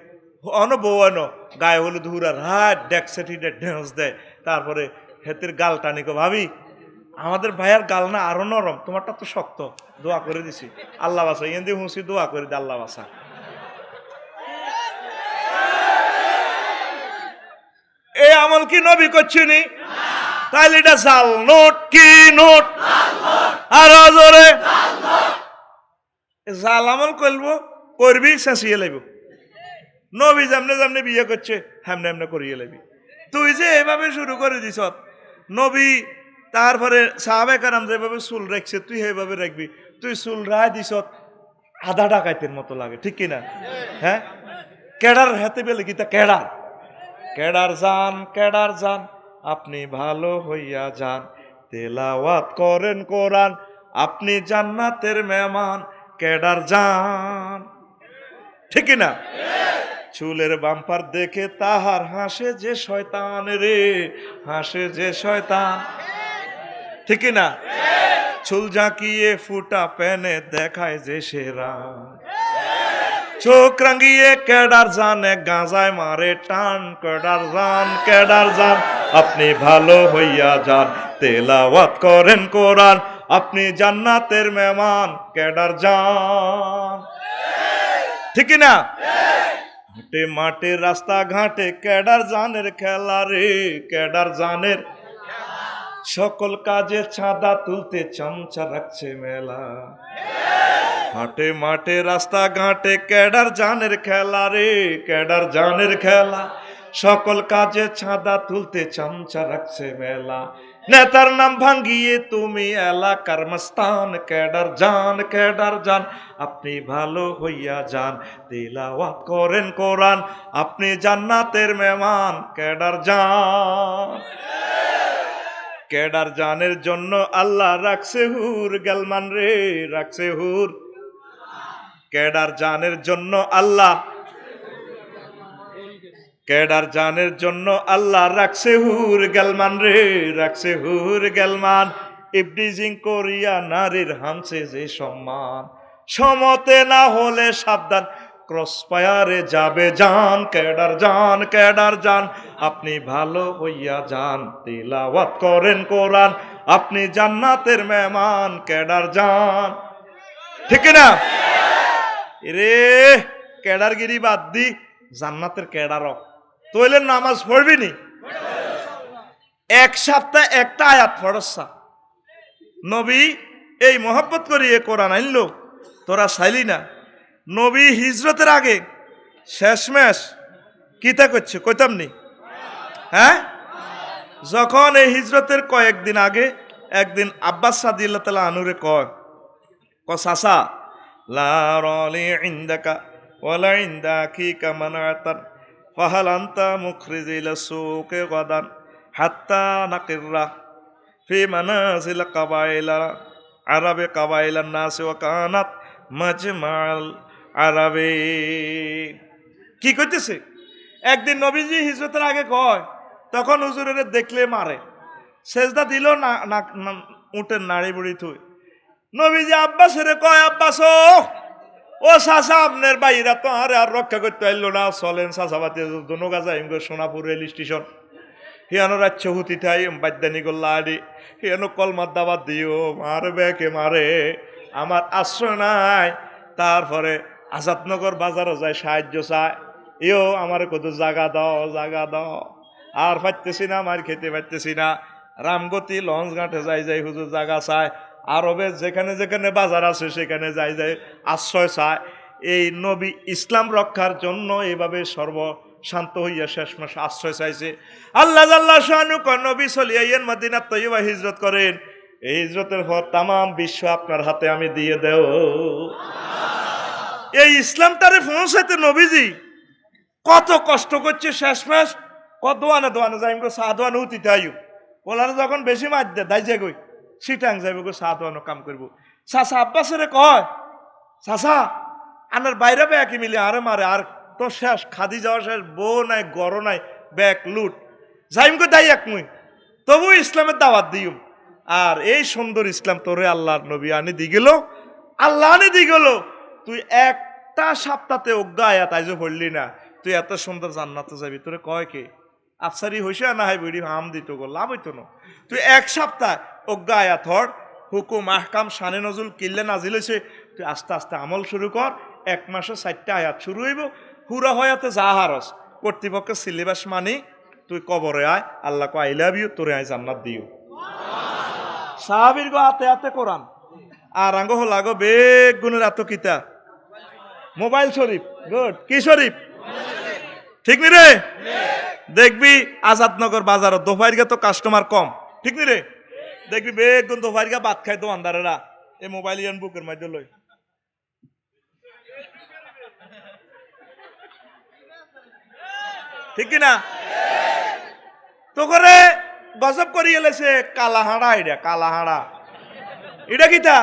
অন বউ আন গায়ে হলুদ হুরার হাত ডেকসেটি ঢেঁস দেয় তারপরে হেতের গাল টানিকো ভাবি আমাদের ভাইয়ার গাল না আরো নরম তোমারটা তো শক্ত দোয়া করে দিছি আল্লাহ বাসা ইয়ে দিয়ে হুঁসি দোয়া করে দে আল্লাহ বাসা এই আমল কি নবী করছিনি তাইলে এটা জাল নোট কি নোট আর জোরে জাল আমল করবি শেষিয়ে লাইব নবী যেমনে বিয়ে করছে হেমনে করিয়ে লাইবি তুই যে এভাবে শুরু করে দিছ নবী তারপরে সাহাবে কারাম যেভাবে চুল রাখছে তুই সেভাবে রাখবি তুই চুল রায় দিছ আধা ডাকাইতের মতো লাগে ঠিক কিনা হ্যাঁ কেডার হাতে পেলে কি তা কেডার কেডার যান আপনি ভালো হইয়া যান, তেলাওয়াত করেন কোরআন আপনি জান্নাতের মেহমান। কেডার যান, ঠিক না? চুলের বাম্পার দেখে তাহার হাসে যে শয়তান রে, হাসে যে শয়তান, ঠিক না? চুল জাঁকিয়ে ফুটা প্যানে দেখায় যে সেরা, চোখ রাঙিয়ে কেডার জানে গাঁজায় মারে টান। কেডার যান আপনি ভালো হইয়া যান, তেলাওয়াত করেন কোরআন আপনি জান্নাতের মেহমান। কেডার যান, ঠিক না? হাটে মাঠে রাস্তা ঘাটে কেডার জানের খেলা রে, কেডার জানের সকল কাজে চাঁদা তুলতে চামচা রাখছে মেলা। হাটে মাঠে রাস্তা ঘাটে কেডার জানের খেলা রে, কেডার জানের খেলা সকল কাজে চাঁদা তুলতে চামচা রাখছে মেলা। নেতার নাম ভাঙ্গিয়ে তুমি এলাকার মস্তান। কেডার যান আপনি ভালো হইয়া যান, তিলাওয়াত করেন কোরআন আপনি জান্নাতের মেহমান। কেডার জানের জন্য আল্লাহ রাখছে হুর গেলমান রে, রাখছে হুর। কেডার জানের জন্য আল্লাহ, কেডার জানের জন্য আল্লাহ রাখছে হুর গেলমান রে, রাখছে হুর গেলমান। ইবলিজিং করিয়া নারীর হামছে যে সম্মান, সমতে না হলে সাবধান ক্রস ফায়ারে যাবে জান। কেডার যান আপনি ভালো হইয়া যান, তিলাওয়াত করেন কোরআন আপনি জান্নাতের মেহমান। কেডার যান, ঠিক না? রে কেডারগিরি বাদ দি জান্নাতের কেডার তৈলে নামাজ পড়বি নি? এক সপ্তাহ একটা আয়াত পড়সা। নবী এই মহব্বত করিয়ে কোরআন আনলো, তোরা চাইলি না? নবী হিজরতের আগে শেষমেশ কিতা করছে কইতাম নি? হ্যাঁ, যখন এই হিজরতের কয়েকদিন আগে একদিন আব্বাস রাদিয়াল্লাহু তাআলা আনুরে কয় চাচা লা রালি ইনদাকা ওয়ালা ইনদাকিকা মানাতান ফাহাল আনতা মুখরিজিল সুকে গাদান হাত্তা নাকিররা ফি মানাজিল কাবাইলা আরবে কাবাইলান নাস ওয়া কানাত মাজমাল আরবে। কি কইতেছে? একদিন নবীজি হিজরতের আগে কয়, তখন হুজুরের দেখলে মারে, সেজদা দিল না উটের নাড়ি বুড়ি থুই। নবীজি আব্বাসের কয়, আব্বাস ও চাচা আপনার বাইরা তো আর রক্ষা করতে পারলো না, চলেন চাচাবাতি দোনোগা যাই সোনাপুর রেল স্টেশন। হিয়ানো রাজ্য হুতি থাই বাদ্যানি গোল্লা আদি হিয়ানো কলমার দাবাত দিও মার বেকে মারে, আমার আশ্রয় নাই। তারপরে আজাদনগর বাজারও যায় সাহায্য চায়, এও আমার কত জাগা দাও, আর পাইতেছি না, মার খেতে পারতেছি না। রামগতি লঞ্চ ঘাটে যাই হুজুর জাগা চায়, আরবে যেখানে যেখানে বাজার আছে সেখানে যাই আশ্রয় চায়। এই নবী ইসলাম রক্ষার জন্য এইভাবে শান্ত হইয়া শেষ মাসে আশ্রয় চাইছে। আল্লাহ জাল্লা শানু নবী চলিয়াইয়েন মদিনা তৈবা হিজরত করেন। এই হিজরতের পর তামাম বিশ্ব আপনার হাতে আমি দিয়ে দেও। এই ইসলামটারে পৌঁছাইতে নবীজি কত কষ্ট করছে শেষ মাস। দোয়ানে যাই চা দোয়ানো উঠিতে আয়ু বলার যখন বেশি মার দে দাই যে গই সিটাং যাইব গো চা দোয়ানো কাম করবো। চাচা আব্বাসেরে কয়, চাচা আনার বাইরে ব্যাকি মিলে আরে মারে, আর তো শেষ খাদি যাওয়া শেষ, বউ নাই গড় নাই ব্যাগ লুট যাইম গো দাই এক মুই, তবু ইসলামের দাওয়াত দিও। আর এই সুন্দর ইসলাম তোরে আল্লাহর নবী আনি দি গেল, আল্লাহ আনি দি গেল। তুই একটা সপ্তাহে অজ্ঞা আয়াত আইজো পড়লি না, তুই এত সুন্দর জান্নাতে যাবি। তোরে কয় কে আফসারি হইছে না হাই বেড়ি হাম দিত গো লাভ হইতো না। তুই এক সপ্তাহ অজ্ঞা আয়াত হর হুকুম আহকাম শানে নজুল কিল্লে নাজিল হয়েছে, তুই আস্তে আস্তে আমল শুরু কর। এক মাসে 4টা আয়াত শুরু হইব, হুরা হয়াতে যা হারস কর্তৃপক্ষের সিলেবাস মানি তুই কবরে আয়, আল্লাহ কো আই লাভ ইউ, তোরে আয় জান্নাত দিও। সাহাবীর গো হাতে হাতে কোরআন, আর আঙ্গ হল আগো বেগ গুণের এত কিতা মোবাইল শরীফ। গুড, কি শরীফ? ঠিক নি রে? দেখবি আজাদনগর বাজার দোফাইরগা তো কাস্টমার কম, ঠিক নি রে? দেখবি বেগুন দোফাইরগা ভাত খাই তো আন্দারেরা এই মোবাইল ইয়ান বুকের মধ্যে লই। ঠিক কিনা? তো করে গজব করিয়ে এলেছে কালাহাড়া, এটা কালাহাড়া, এটা কিতা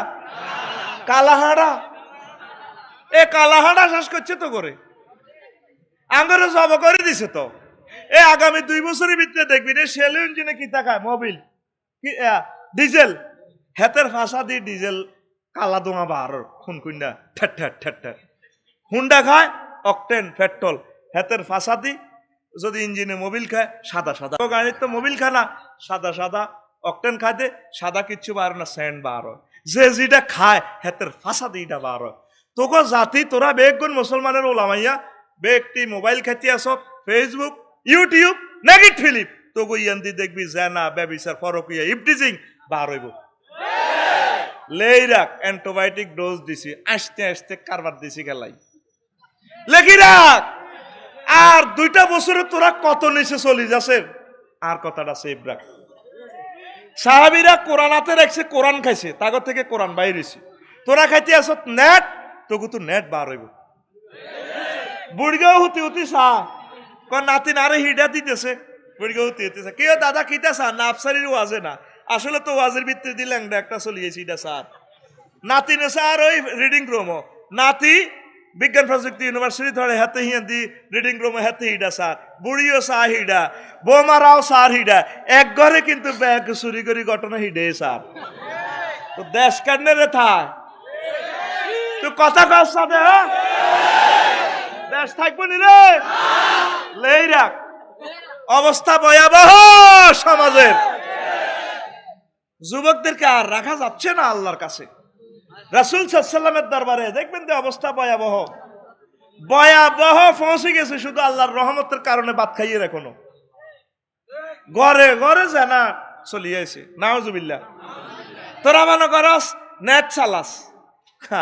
কালাহাড়া, এ কালাহাড়া শেষ করছে তো করে আঙ্গরে জব করে দিছে তো। এ আগামী 2 বছরের ভিতরে দেখবি রে সেলু ইঞ্জিনে কিতা খায় মোবিল ডিজেল, হেতের ফাঁসা দিয়ে ডিজেল কালা দোঙা বার খুন কুন্ডা ঠেট ঠেট ঠেট ঠেট, হুন্ডা খায় অকটেন পেট্রোল, হেতের ফাঁসা দি যদি ইঞ্জিনে মোবিল খায় সাদা সাদা, গাড়ির তো মোবিল খায় না, সাদা সাদা অকটেন খায় দে, সাদা কিচ্ছু বার না, স্যান্ড বার হয়, যে যেটা খায় হেতের ফাঁসা দিটা বার হয়। তোকে জাতি তোরা বেগুন মুসলমানের ওলামাইয়া বেগটি মোবাইল খাইতে আস, ফেসবুক ইউটিউব নেগেট ফিলিপ তোকে ইয়ান্দি দেখবি জানা ব্যবিচার ফরকিয়া ইফটিজিং বার হইব। লেই রাখ অ্যান্টিবায়োটিক ডোজ দিছি, আসতে আসতে কারবার দিছি গেলাই লেখি রাখ। আর 2টা বছরে তোরা কত নিচে চলি যাচ্ছে, আর কথাটা সেভ রাখ। সাহাবীরা কোরআন হাতে রাখছে, কোরআন খাইছে, তাগর থেকে কোরআন বাইরেছে, তোরা খাইতে আস নেট, তোকে তো নেট বার হইব। বুড়গাও হতে হতে সা নাতিন আরে হিডা দিতেছে, বুড়গাও হতে হতে কেউ দাদা কিতা সা না আফসারির ওয়াজে না, আসলে তো ওয়াজের ভিত্তি দিলেন একটা চলিয়েছি এটা স্যার। নাতিন স্যার ওই রিডিং রুমও, নাতি বিজ্ঞান প্রযুক্তি ইউনিভার্সিটি ধরে হাতে হিন্দি রিডিং রুমে হাতে হিডা স্যার, বুড়িও সা হিডা, বৌমারাও স্যার হিডা, এক ঘরে কিন্তু ব্যাগ চুরি করি ঘটনা হিডে স্যার। তো দেশ কান্নে রে থাক তুই কথা কার সাথে, দেশ থাকবো নি রে, লেই রাখ। অবস্থা ভয়াবহ সমাজের, যুবকদেরকে আর রাখা যাচ্ছে না আল্লাহর কাছে। রাসূল সাল্লাল্লাহু আলাইহি ওয়াসাল্লামের দরবারে দেখবেন যে অবস্থা ভয়াবহ ভয়াবহ পৌঁছে গেছে, শুধু আল্লাহর রহমতের কারণে বাদ খাইয়ে এখনো ঘরে ঘরে জানা চলিয়েছে। নাউজুবিল্লাহ। তোরা মনে করস নেট চালাস,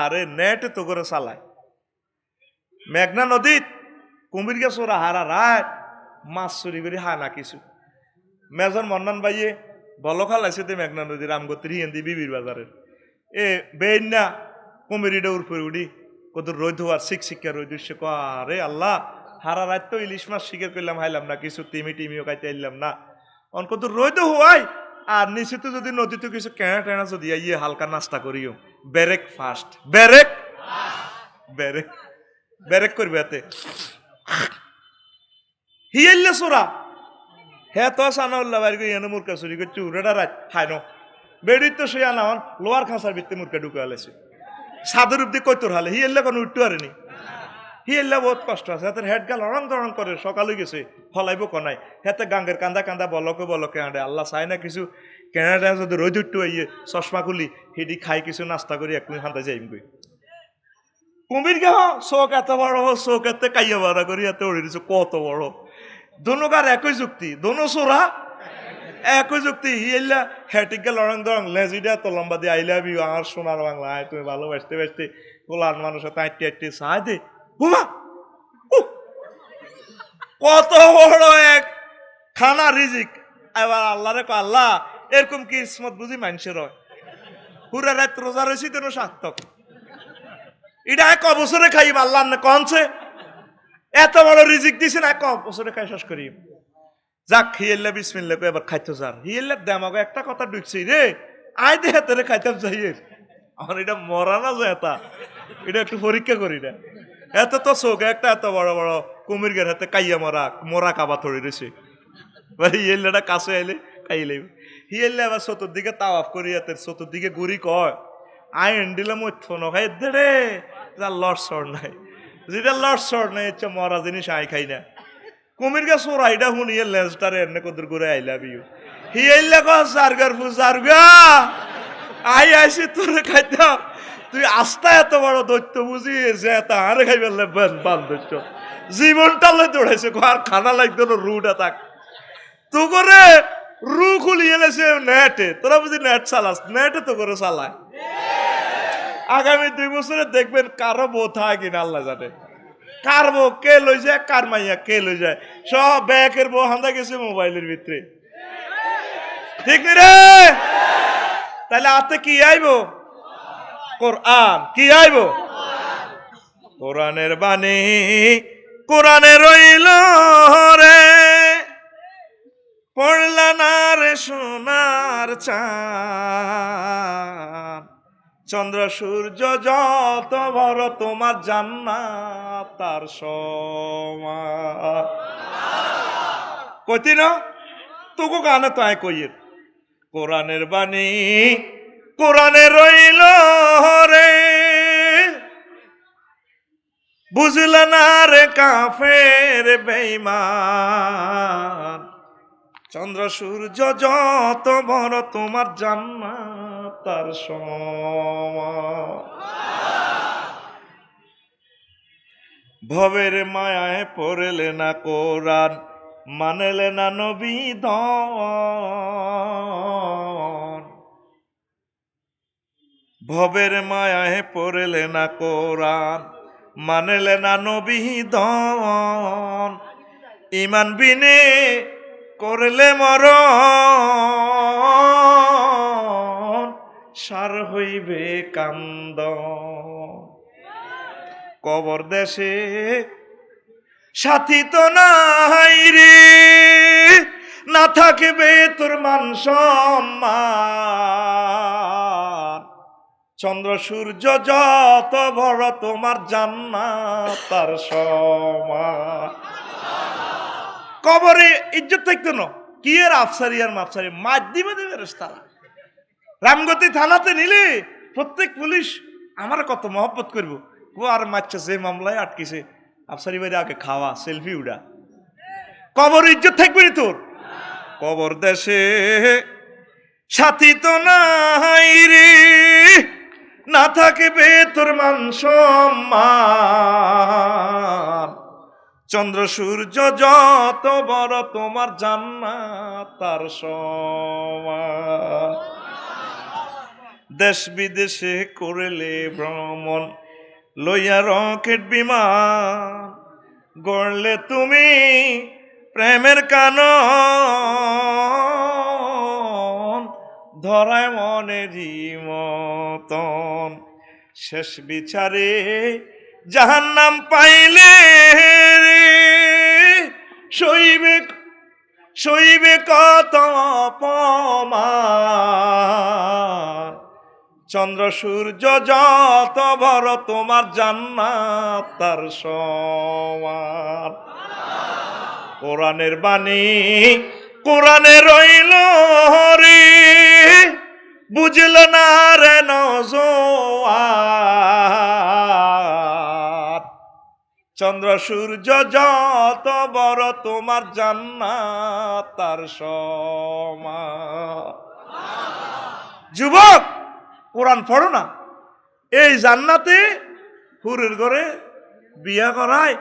আরে নেট তো করে চালায়। মেঘনা নদীত কুমির গেছ ওরা হারা রাত মাছ চুরি করে হা না কিছু, মেজর মন্নান ভাইয়ে বল খালাইছে তে মেঘনা নদীর রামগতির হিন্দি বিবির বাজারের এ বেইন না কুমিরিটা উড়পরে উড়ি কত রোদ হওয়ার শিক্ষা রোদ উঠছে, আরে আল্লাহ হারা রাত তো ইলিশ মাছ শিকার করলাম, হাইলাম না কিছু, টিমিও খাইতে আইলাম না, অন কত রোদ হওয়াই। আর নিচে তো যদি নদীতে কিছু কেনা টেনা যদি ইয়ে হালকা নাস্তা করিও, breakfast break break break করবে এতে হিয়াইলে সোরা হ্যাঁ তো সানাউল্লাহ বাড়ি গিয়ে এনে মুরকা চুরি করছে, উড়েটা রাত খাই ন বেড়ির তো সে আনা লোয়ার খাঁচার ভিত্তি মুরকা ঢুকে আলেছে, সাদের উপদি কৈতর হালে হিয়াইলে কোনো উঠতে পারেনি, হিয়াইলে বহুত কষ্ট আছে, হাতের হেড গাল রং ধরং করে, সকালে গেছে ফলাইব কনাই, হাতে গাঙ্গের কান্দা কান্দা বলকে বলকে আঁটে, আল্লাহ চায় না কিছু কেনাডা যদি রোদ উঠতে আইয়ে চশমা খুলি হিডি খাই কিছু নাস্তা করি এক মিনিট হাতে যাইম গই। কুমির গে চোখ এত বড়, চোখ এতে কাইয়া বাড়া করি এত উড়ে দিচ্ছে কত বড়, দোনোকার একই যুক্তি, দোনো সোরা একই যুক্তি, হিয়াইলা হেটিক গে লড়ং দরং লেজিটা তো লম্বা দিয়ে আইলা বি আমার সোনার বাংলা, তুমি ভালোবাসতে বাসতে গোলার মানুষের তাইটি আইটি সাহায্য দে হুমা কত বড় এক খানা রিজিক। এবার আল্লাহ রে আল্লাহ এরকম কি ইসমত বুঝি মানুষের হয়, পুরা রাত রোজা রয়েছি তেন সার্থক, এটা এক অবসরে খাইব আল্লাহ না কনছে, এত বড় রিজিক দিছে না এক অবসরে খাই শেষ করি। যাক হিয়াল্লা বিসমিল্লাহ এবার খাইতো যার হিয়াল্লার দামাগো একটা কথা ঢুকছি রে, আয় দেহে তোরে খাইতাম যাইয়ের, আমার এটা মরা না যায় এটা একটু পরীক্ষা করি না, এত তো চোখ একটা এত বড় বড় কুমির গের হাতে কাইয়া মরা মরা কাবা থড়ি রয়েছে, হিয়াল্লাটা কাছে আইলে খাইলে হিয়াল্লা আবার চতুর্দিকে তাওয়াফ করি হাতে চতুর্দিকে ঘুরি কয় আই এন্ডিলাম ওই খাই দে যার লট সর নাই, যেটা লট সর নাই হচ্ছে মরা জিনিস আই খাই না। কুমির গা সোরা এটা শুন ইয়ে লেজটারে এনে কদর করে আইলা বিউ হিয়াইলা কো সারগার ফুসারগা আই আইছি তোরে খাইতাম, তুই আস্তা এত বড় দৈত্য বুঝি যে তা আরে খাই ফেললে বান্ধব জীবনটা লই দৌড়াইছে, আর খানা লাগতো না রুটা থাক তো করে রু খুলি এলেছে নেটে, তোরা বুঝি নেট চালাস, নেটে তো করে চালায়। আগামী 2 বছরে দেখবেন কারো বউ থাকে কিনা আল্লাহ জানে, কার বউ কে লই যায়, কার মাইয়া কে লই যায়, সব ব্যাকের বউ হান্দা গেছে মোবাইলের ভিতরে, ঠিক নি রে? তাহলে হাতে কি আইব? কোরআন। কি আইব? কোরআনের বাণী কোরআনে রইল রে, পড়লা না রে সোনার চাঁদ, চন্দ্র সূর্য যত বড় তোমার জান্নাত তার সমান। কইতি না তোকে গানে তো আয় কইয়ের কোরআনের বাণী কোরআনে রইল রে, বুঝল না রে কাফের বেঈমান, চন্দ্র সূর্য যত বড় তোমার জান্নাত তার সমান। ভবের মায়ায় পড়লে না কোরআন, মানলে না নবী দন, ভবের মায়ায় পড়লে না কোরআন, মানলে না নবী দন, ইমান বিনে করলে মরণ, সার হইবে কান্দন। কবর দেশে সাথী তো নাই রে, না থাকবে তোর মান সম্মান, চন্দ্র সূর্য যত বড় তোমার জান্নাত তার সমান। কবরে ইজ্জত থাকতো না, কি এর আফসারি আর মাফসারি মার দিবে দেবে তারা। রামগতি থানাতে নিলে প্রত্যেক পুলিশ আমার কত মহব্বত করবো, ও আর মারছে যে মামলায় আটকেছে আফসারি বাইরে আগে খাওয়া সেলফি উড়া। কবর ইজ্জত থাকবে নি তোর। কবর দেশে সাথী তো নাই রে, না থাকবে তোর মান সম্মান, চন্দ্র সূর্য যত বড় তোমার জান্নাত তার সমান। দেশ বিদেশে করলে ভ্রমণ, লইয়া রকেট বিমান, গড়লে তুমি প্রেমের কানন, ধরায় মনেরই মতন, শেষ বিচারে জাহান্নাম পাইলে রে, সইবে কত অপমান, চন্দ্র সূর্য যত বড় তোমার জান্নাত তার সমান। কোরআনের বাণী কোরআনে রইল রে, বুঝল না রে নওজোয়ান, চন্দ্র সূর্য যত বড় তোমার জান্নাত তার সমান। যুবক কোরআন পড়ো না, এই জান্নাতে হুরের ঘরে বিয়া করায়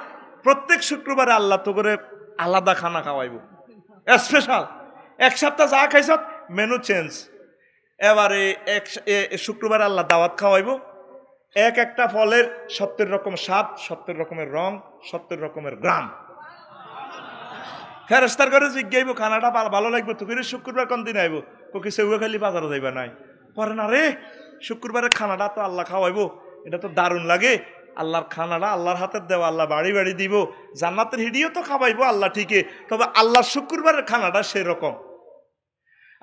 প্রত্যেক শুক্রবারে আল্লাহ তো করে আলাদা খানা খাওয়াইব, স্পেশাল। এক সপ্তাহ যা খাইছ মেনু চেঞ্জ, এবারে শুক্রবারে আল্লাহ দাওয়াত খাওয়াইব। এক একটা ফলের 70 রকম স্বাদ, 70 রকমের রং, 70 রকমের গ্রাম। ফেরেস্তার ঘরে জিজ্ঞাইব খানাটা ভালো লাগবে তো, শুক্রবার কোন দিন আইব, কোকি সেগুলো খালি বাজারে যাইবা নাই পরে না রে, শুক্রবারের খানাটা তো আল্লাহ খাওয়াইব, এটা তো দারুণ লাগে। আল্লাহর খানাটা আল্লাহর হাতের দেওয়া, আল্লাহ বাড়ি বাড়ি দিব, জান্নাতের হিডিও তো খাওয়াইবো আল্লাহ ঠিকই, তবে আল্লাহর শুক্রবারের খানাটা সেরকম।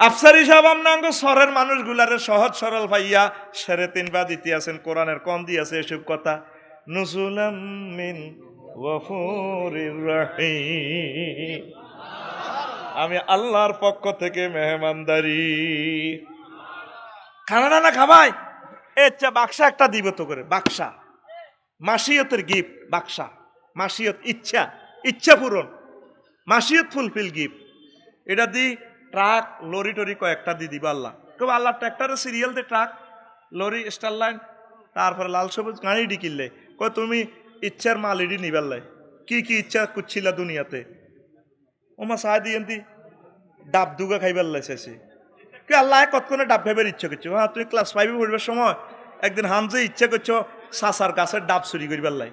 আফসারি সাহেব আমনাঙ্গ শহরের মানুষগুলারে সহজ সরল ভাইয়া 3.5 বা দিতেছেন, কোরআনের কম দিয়েছে এসব কথা। নুজুলাম মিন গফুরির রহিম, আমি আল্লাহর পক্ষ থেকে মেহমানদারি। খানাটা না খাবাই এচ্ছা বাক্সা একটা দিব তো করে, বাক্সা মাসিয়তের গিফট, বাক্সা মাসিয়ত, ইচ্ছা পূরণ, মাসিয়ত ফুলফিল গিফট। এটা দি ট্রাক লরি টরি কয়েকটা দিয়ে দিবা আল্লাহ, কেউ আল্লাহ ট্র্যাক্টরের সিরিয়াল দিয়ে ট্রাক লরি স্টার লাইন, তারপরে লাল সবুজ গাড়ি ডি কিনলে কয় তুমি ইচ্ছার মাল ইডি নিবার লাই, কি কি ইচ্ছা করছিলা দুনিয়াতে, ওমা সাহ দিয়েন্তি ডাব দুগা খাইবার লাইছে কি আল্লাহ কতক্ষণে ডাব খাইবার ইচ্ছা করছো। হ্যাঁ তুমি ক্লাস 5 পড়বার সময় একদিন হানজে ইচ্ছা করছো সাসার গাছের ডাব চুরি করিবার লাই,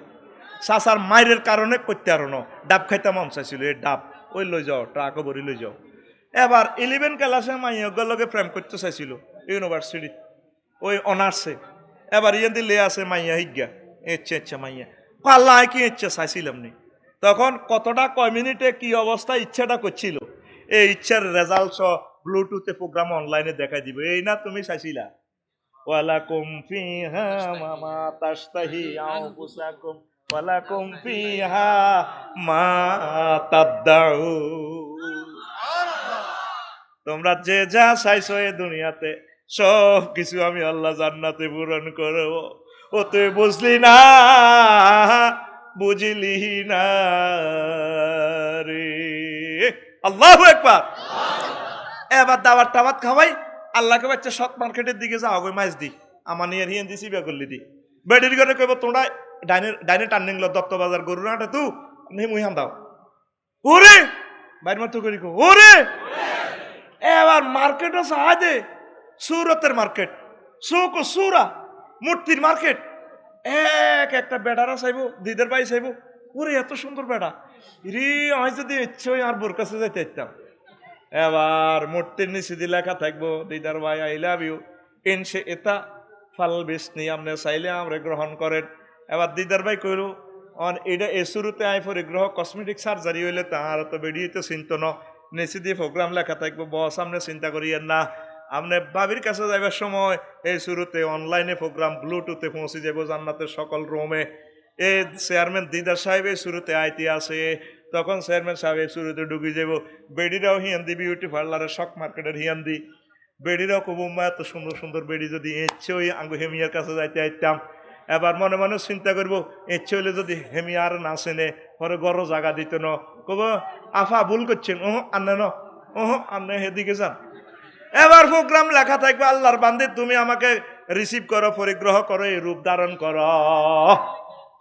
সাসার মায়ের কারণে করতে আরো ন ডাব খাইতে মন চাইছিল, এই ডাব ওই লই যাও ট্রাকও ভরি লই যাও। এবার 11 ক্লাসে মাইয়গের লগে প্রেম করতে চাইছিল ইউনিভার্সিটি, ওই অনার্সে। এবার ইয়ে দিলে আছে মাইয়া হিজ্ঞা, ইচ্ছা মাইয়া আল্লাহ কি ইচ্ছা চাইছিলাম নি, তখন কতটা কয় মিনিটে কি অবস্থা ইচ্ছাটা করছিল এই ইচ্ছার রেজাল্ট সহ ব্লুটুথে প্রোগ্রাম অনলাইনে দেখাই দিব। এই না তুমি চাইছিলা ওয়ালাকুম ফিহা মা তাশতাহি আনফুসাকুম ওয়ালাকুম ফিহা মা তাদদাউন। তোমরা যে যা চাইছো এই দুনিয়াতে সব কিছু আমি আল্লাহ জান্নাতে পূরণ করব। ও তুই বুঝলি না, বুঝলি না রে। আল্লাহু আকবার। এবার দাওয়াত টাওয়াত খাওয়াই আল্লাহকে বাচ্চা শক মার্কেটের দিকে যাও গো মাছ দি আমার নিয়ে হিয়েন দিছি বিয়া করলি দি বেডির করে কইব তোমরা ডাইনে টার্নিং ল দত্ত বাজার গরু নাটা তু নি মুইহান দাও ওরে বাইর মত করি কো ওরে। এবার মার্কেটও সাহায্যে সুরতের মার্কেট সুক সুরা মূর্তির মার্কেট এক একটা বেড়ারা চাইবো দিদের ভাই চাইবো ওরে এত সুন্দর বেড়া রে আমি যদি ইচ্ছে আর বোর কাছে যাইতে ইচ্ছাম। এবার মূর্তির নিচে দিয়ে লেখা থাকবো দিদার ভাই আই লাভ ইউ ইনশে এটা ফাল বিষ্ণি আপনি চাইলে আমরা গ্রহণ করেন। এবার দিদার ভাই কইল এটা এ শুরুতে আই পরিগ্রহ কসমেটিক সার্জারি হইলে তাহার তো বেরিয়ে তো চিন্ত ন নিচে দিয়ে প্রোগ্রাম লেখা থাকবো বস আপনি চিন্তা করিয়েন না। আপনি ভাবির কাছে যাইবার সময় এই শুরুতে অনলাইনে প্রোগ্রাম ব্লুটুথে পৌঁছে যাব জান্নাতের সকল রুমে। এই চেয়ারম্যান দিদার সাহেব এই শুরুতে আইতে আসে তখন চেয়ারম্যান সাহেব এই শুরুতে ঢুকে যাব। বেডিরাও হিয়ান্দি বিউটি পার্লারের শক মার্কেটের হিয়ান্দি বেডিরাও কব মা এত সুন্দর সুন্দর বেডি যদি ইচ্ছে ওই আঙ্গু হেমিয়ার কাছে যাইতে আইতাম। এবার মনে মনে চিন্তা করবো ইচ্ছে হইলে যদি হেমিয়ার না চেনে পরে গড় জায়গা দিত ন কব আফা ভুল করছেন ওহ আন্নে ন ওহ আন্নে হেদিকে যান। এবার প্রোগ্রাম লেখা থাকবে আল্লাহর বান্দে তুমি আমাকে রিসিভ করো পরিগ্রহ করো এই রূপ ধারণ করো।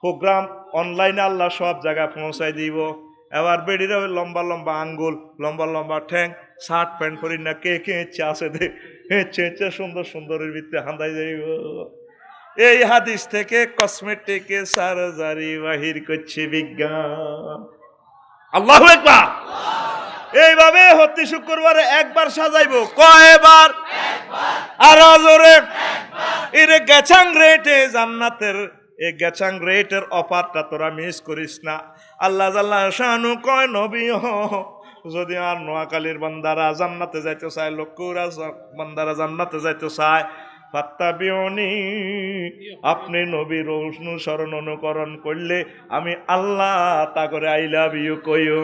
প্রোগ্রাম অনলাইনে আল্লাহ সব জায়গায় পৌঁছাই দিব। এবার বেডিরা ওই লম্বা লম্বা আঙ্গুল লম্বা লম্বা ঠ্যাং শার্ট প্যান্ট পরি না কে কে ইচ্ছে আছে দে হেঁচে সুন্দর সুন্দরের ভিতরে হান্দাই যাইব। এই হাদিস থেকে কসমেটিকে সার্জারি বাহির করছে বিজ্ঞান। আল্লাহু আকবার। এইভাবে হত্যি শুক্রবারে একবার সাজাইবো কয়বার আর জোরে এর গেছাং রেটে জান্নাতের এই গেছাং রেটের অফারটা তোরা মিস করিস না। আল্লাহ জাল্লাহ শানু কয় নবী যদি আর নোয়াখালীর বান্দারা জান্নাতে যাইতে চায় লক্ষ্মীরা বান্দারা জান্নাতে যাইতে চায় ফাত্তাবিউনি আপনি নবীর অনুসরণ অনুকরণ করলে আমি আল্লাহ তা করে আই লাভ ইউ কইও।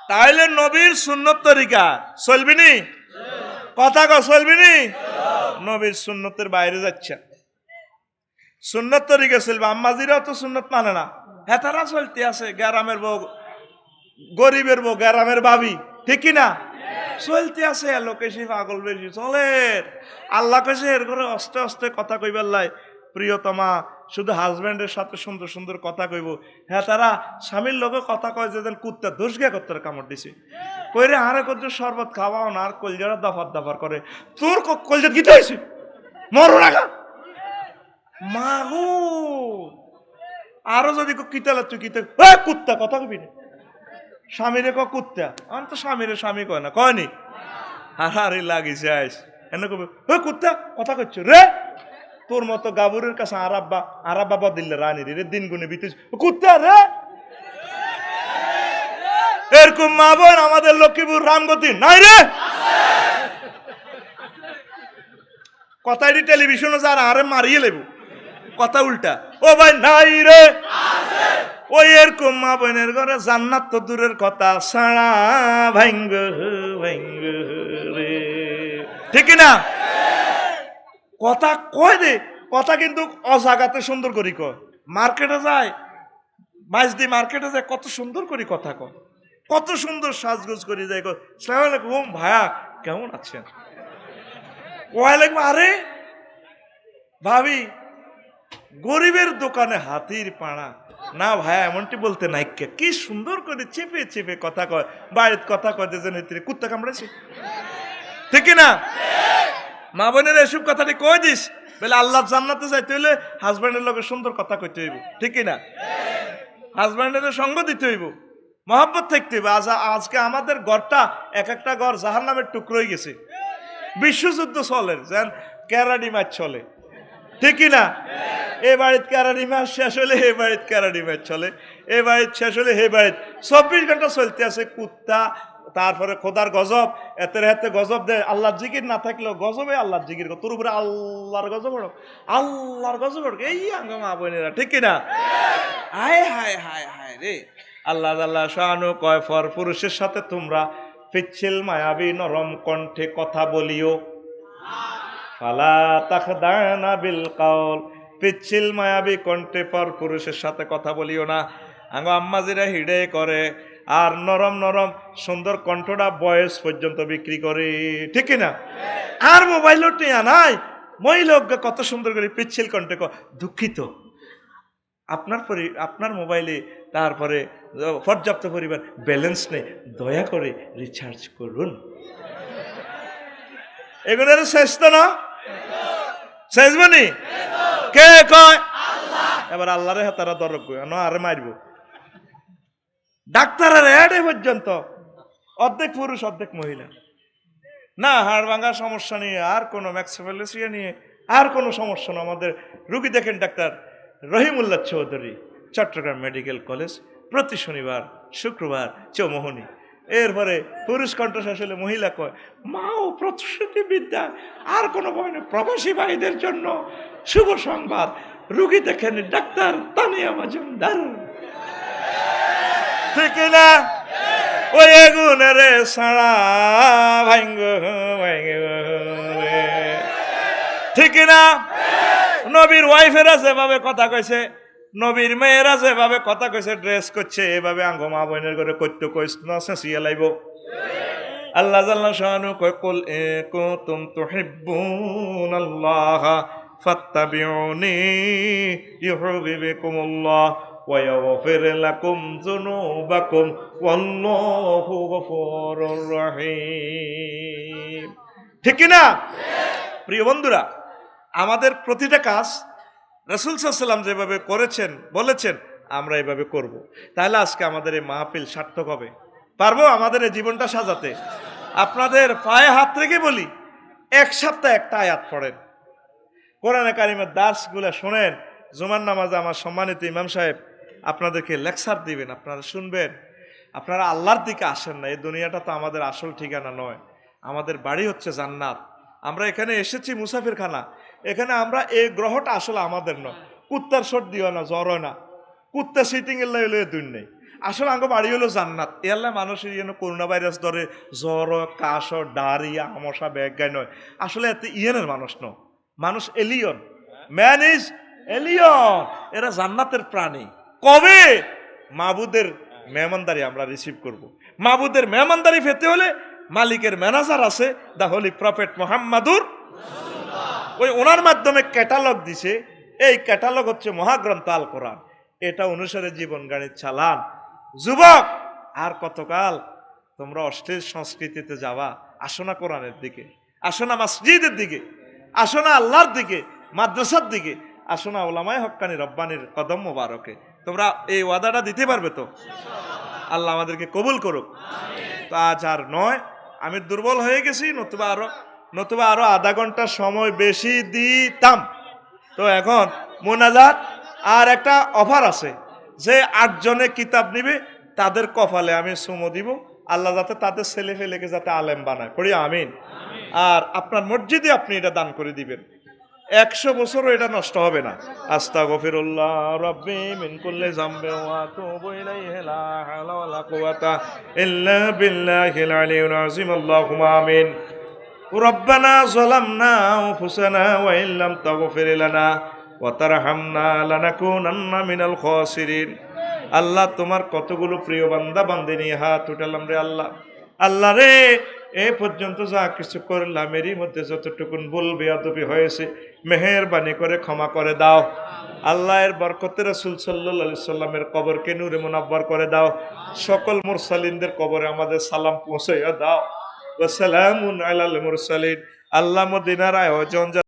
তাইলে নবীর সুন্নত তরিকা চলবিনি কথা কো চলবিনি নবীর সুন্নতের বাইরে যাচ্ছে সুন্নত তরিকা চলবে। আম্মাজিরাও তো সুন্নত মানে না হেতারা চলতে আছে গ্রামের বউ গরিবের বউ গ্রামের ভাবি ঠিক কিনা চলতে আছে লোকে সে পাগল বেশি চলে। আল্লাহ কেছে এর ঘরে অস্তে অস্তে কথা কইবার লাই প্রিয়তমা শুধু হাজব্যান্ডের সাথে সুন্দর সুন্দর কথা কইব। হ্যাঁ তারা স্বামীর লোকে কথা কয় যে কুত্তা দোষ গে করতে কামড় দিছে কইরে আরে কত শরবত খাওয়াও না আর কলজারা দাফার দাফার করে তোর কলজা গীত হয়েছে মরো রাখা মাগো আরো যদি কিতালা তুই কিতে কুত্তা কথা কবি না স্বামীরে ক কুত্তা আমি তো স্বামীরে স্বামী কয় না কয়নি আরে লাগিছে আইস এনে কবি কুত্তা কথা কচ্ছ রে তোর মতো গাবুরের কাছে আরাব্বা বদিল্লে রানী রে দিন গুনে বিতে কুত্তা রে। এরকম মা বোন আমাদের লক্ষ্মীপুর রামগতি নাই রে কথাটি টেলিভিশনে যার আরে মারিয়ে লেবু কথা উল্টা ও ভাই নাই রে ওই এরকম মা বোনের ঘরে জান্নাত তো দূরের কথা সারা ভাঙ্গ ভাঙ্গ রে ঠিক না কথা কয় দে কথা কিন্তু অজাগাতে সুন্দর করি কয় মার্কেটে যায় মাছ দিয়ে মার্কেটে যায় কত সুন্দর করি কথা কয় কত সুন্দর সাজগোজ করে যায় কয় সালাম আলাইকুম ভাইয়া কেমন আছেন ওয়ালাইকুম আরে ভাবি গরিবের দোকানে হাতির পাড়া না ভাইয়া এমনটি বলতে নাই কি সুন্দর করে চেপে চেপে কথা কয় বাড়ির কথা কয় যেন কুত্তা কামড়াইছে ঠিক না মা বোনের এসব কথাটি কই দিস বলে আল্লাহ জান্নাতে যাইতে হইলে হাজব্যান্ডের লগে সুন্দর কথা কইতে হইব ঠিক না হাজব্যান্ডের সঙ্গ দিতে হইব মহব্বত থাকতে হইব। আজকে আমাদের ঘরটা এক একটা ঘর জাহান্নামের টুকরো হয়ে গেছে বিশ্বযুদ্ধ চলে যেন ক্যারাডি ম্যাচ চলে ঠিক না এ বাড়িতে কারারি মাস শেষ হলে হে বাড়িতে কারারি মাস চলে, এ বাড়িতে শেষ হলে হে বাড়িতে 24 ঘন্টা চলতে আছে কুত্তা, তারপরে খোদার গজব, এতে হাতে গজব দেয়। আল্লাহর জিকির না থাকলেও গজবে আল্লাহর জিকির, তোর উপরে আল্লাহর গজব, আল্লাহর গজব, এই মা বোনেরা, ঠিক কিনা? হায় হায় হায় হায় রে। আল্লাহ আল্লাহ শানু কয়, ফর পুরুষের সাথে তোমরা পিচ্ছিল মায়াবী নরম কণ্ঠে কথা বলিও, ফালা তাখদানা বিল কাউল, পিচ্ছিল মায়াবী কণ্ঠে পর পুরুষের সাথে কথা বলিও না। আঙ্গ আম্মাজিরা হিডে করে, আর নরম নরম সুন্দর কণ্ঠটা বয়স পর্যন্ত বিক্রি করে, ঠিক কিনা? আর মোবাইলও টিয়া নাই, মহিলা কত সুন্দর করে পিচ্ছিল কণ্ঠে দুঃখিত, আপনার মোবাইলে তারপরে পর্যাপ্ত পরিমাণ ব্যালেন্স নেই, দয়া করে রিচার্জ করুন। এগুলোর শেষ তো না, শেষ বনি কে কয়? এবার আল্লাহরে হাতারা দরক আরে মারব। ডাক্তারের এডে পর্যন্ত অর্ধেক পুরুষ অর্ধেক মহিলা। না হাড় ভাঙার সমস্যা নিয়ে আর কোনো ম্যাক্সোফেলেসিয়া নিয়ে আর কোনো সমস্যা না। আমাদের রুগী দেখেন doctor Rahimullah Chowdhury, Chittagong medical college, প্রতি শনিবার শুক্রবার চৌমোহনী। এরপরে পুরুষ কণ্ঠশ্বাস হলে মহিলা কয়, মা ও প্রসূতি বিদ্যা আর কোনো ভয় নেই। প্রবাসী ভাইদের জন্য শুভ সংবাদ, রুগী দেখেন ডাক্তার তানিয়া মজুমদার, ঠিক না? ওই এগুনের সাড়া ভাঙ্গ ঠিক না? নবীর ওয়াইফেরা যেভাবে কথা কইছে, নবীর মেয়েরা যেভাবে কথা কইছে, ড্রেস করছে, এভাবে আঙ্গ মা বোনের করে করতে কইস না, চেঁচিয়ে লাইব। আল্লাহ জাল্লা শানু কয়, কুল ইন কুনতুম তুহিব্বুনাল্লাহ ফাত্তাবিউনি ইউহিব্বুকুমুল্লাহ ওয়া ইয়াগফির লাকুম যুনুবাকুম ওয়াল্লাহু গফুরুর রহিম, ঠিক কি না? প্রিয় বন্ধুরা, আমাদের প্রতিটা কাজ রাসূল সাল্লাল্লাহু আলাইহি ওয়াসাল্লাম যেভাবে করেছেন বলেছেন আমরা এভাবে করব, তাহলে আজকে আমাদের এই মাহফিল সার্থক হবে। পারবো আমাদের এই জীবনটা সাজাতে? আপনাদের পায়ে হাত রেখে বলি, এক সপ্তাহে একটা আয়াত পড়েন, কোরআনে কারিমের দার্সগুলো শোনেন। জুমার নামাজে আমার সম্মানিত ইমাম সাহেব আপনাদেরকে লেকচার দিবেন, আপনারা শুনবেন। আপনারা আল্লাহর দিকে আসেন না, এই দুনিয়াটা তো আমাদের আসল ঠিকানা নয়, আমাদের বাড়ি হচ্ছে জান্নাত। আমরা এখানে এসেছি মুসাফিরখানা, এখানে আমরা এই গ্রহটা আসলে আমাদের নয়। কুত্তার সর্দি হয় না, জ্বর হয় না, কুত্তা সিটিং এর লাই দুই নেই, আসলে আঙ্গ বাড়ি হলো জান্নাত। এল্লা মানুষের যেন করোনা ভাইরাস ধরে জ্বর, কাশ, ডায়রিয়া, আমশা, ব্যাগাই নয়, আসলে এত ইয়েনের মানুষ নয়, মানুষ এলিয়ন, ম্যান ইজ এলিয়ন। এরা জান্নাতের প্রাণী। কবে? মাবুদের মেহমানদারি আমরা রিসিভ করব। মাবুদের মেহমানদারি পেতে হলে মালিকের ম্যানেজার আছে, দা হোলি প্রফেট মুহাম্মাদুর, ওই ওনার মাধ্যমে ক্যাটালগ দিছে। এই ক্যাটালগ হচ্ছে মহাগ্রন্থ আল কোরআন, এটা অনুসারে জীবন গাড়ি চালান। যুবক, আর কতকাল তোমরা অশ্লীল সংস্কৃতিতে যাবা? আসো না কোরআনের দিকে, আসো না মসজিদের দিকে, আসো না আল্লাহর দিকে, মাদ্রাসার দিকে, আসো না ওলামায়ে হক্কানি রব্বানির কদম মোবারকে। তোমরা এই ওয়াদাটা দিতে পারবে তো? আল্লাহ আমাদেরকে কবুল করুক। তো আজ আর নয়, আমি দুর্বল হয়ে গেছি, নতুবা আরো আধা ঘন্টা সময় বেশি দিতাম। তো এখন মোনাজাত আর একটা অফার আছে, যে 8 জনে কিতাব নিবে তাদের কপালে আমি সুমো দিব, আল্লাহ যাতে তাদের ছেলে ফেলেকে যাতে আলেম বানায়, পড়ি আমিন। আর আপনার মসজিদে আপনি এটা দান করে দিবেন, 100 বছরও এটা নষ্ট হবে না। আস্তাগফিরুল্লাহ রাব্বি মিন কুল্লি যামবি ওয়া আতুবু ইলাইহি লা হাওলা ওয়ালা কুওয়াতা ইল্লা বিল্লাহিল আলিয়্যিল আযীম। আল্লাহুম্মা আমিন। রব্বানা যালামনা আনফুসানা ওয়া ইল্লাম তাগফির লানা ওয়া তারহামনা লানাকুনান্না মিনাল খাসিরিন। আল্লাহ, তোমার কতগুলো প্রিয় বান্দা বান্দিনী হাত উঠালাম রে আল্লাহ। আল্লাহ রে, এ পর্যন্ত যা কিছু করলাম এরই মধ্যে যতটুকুন ভুল বেয়াদবি হয়েছে মেহেরবানি করে ক্ষমা করে দাও। আল্লাহ, এর বরকতে রাসূল সাল্লাল্লাহু আলাইহি সাল্লামের কবরকে নূরে মুনাব্বর করে দাও। সকল মুরসালিনদের কবরে আমাদের সালাম পৌঁছাইয়া দাও। ওয়া সালামুন আলাল মুরসালিন। আল্লাহ, মদিনার আয়োজন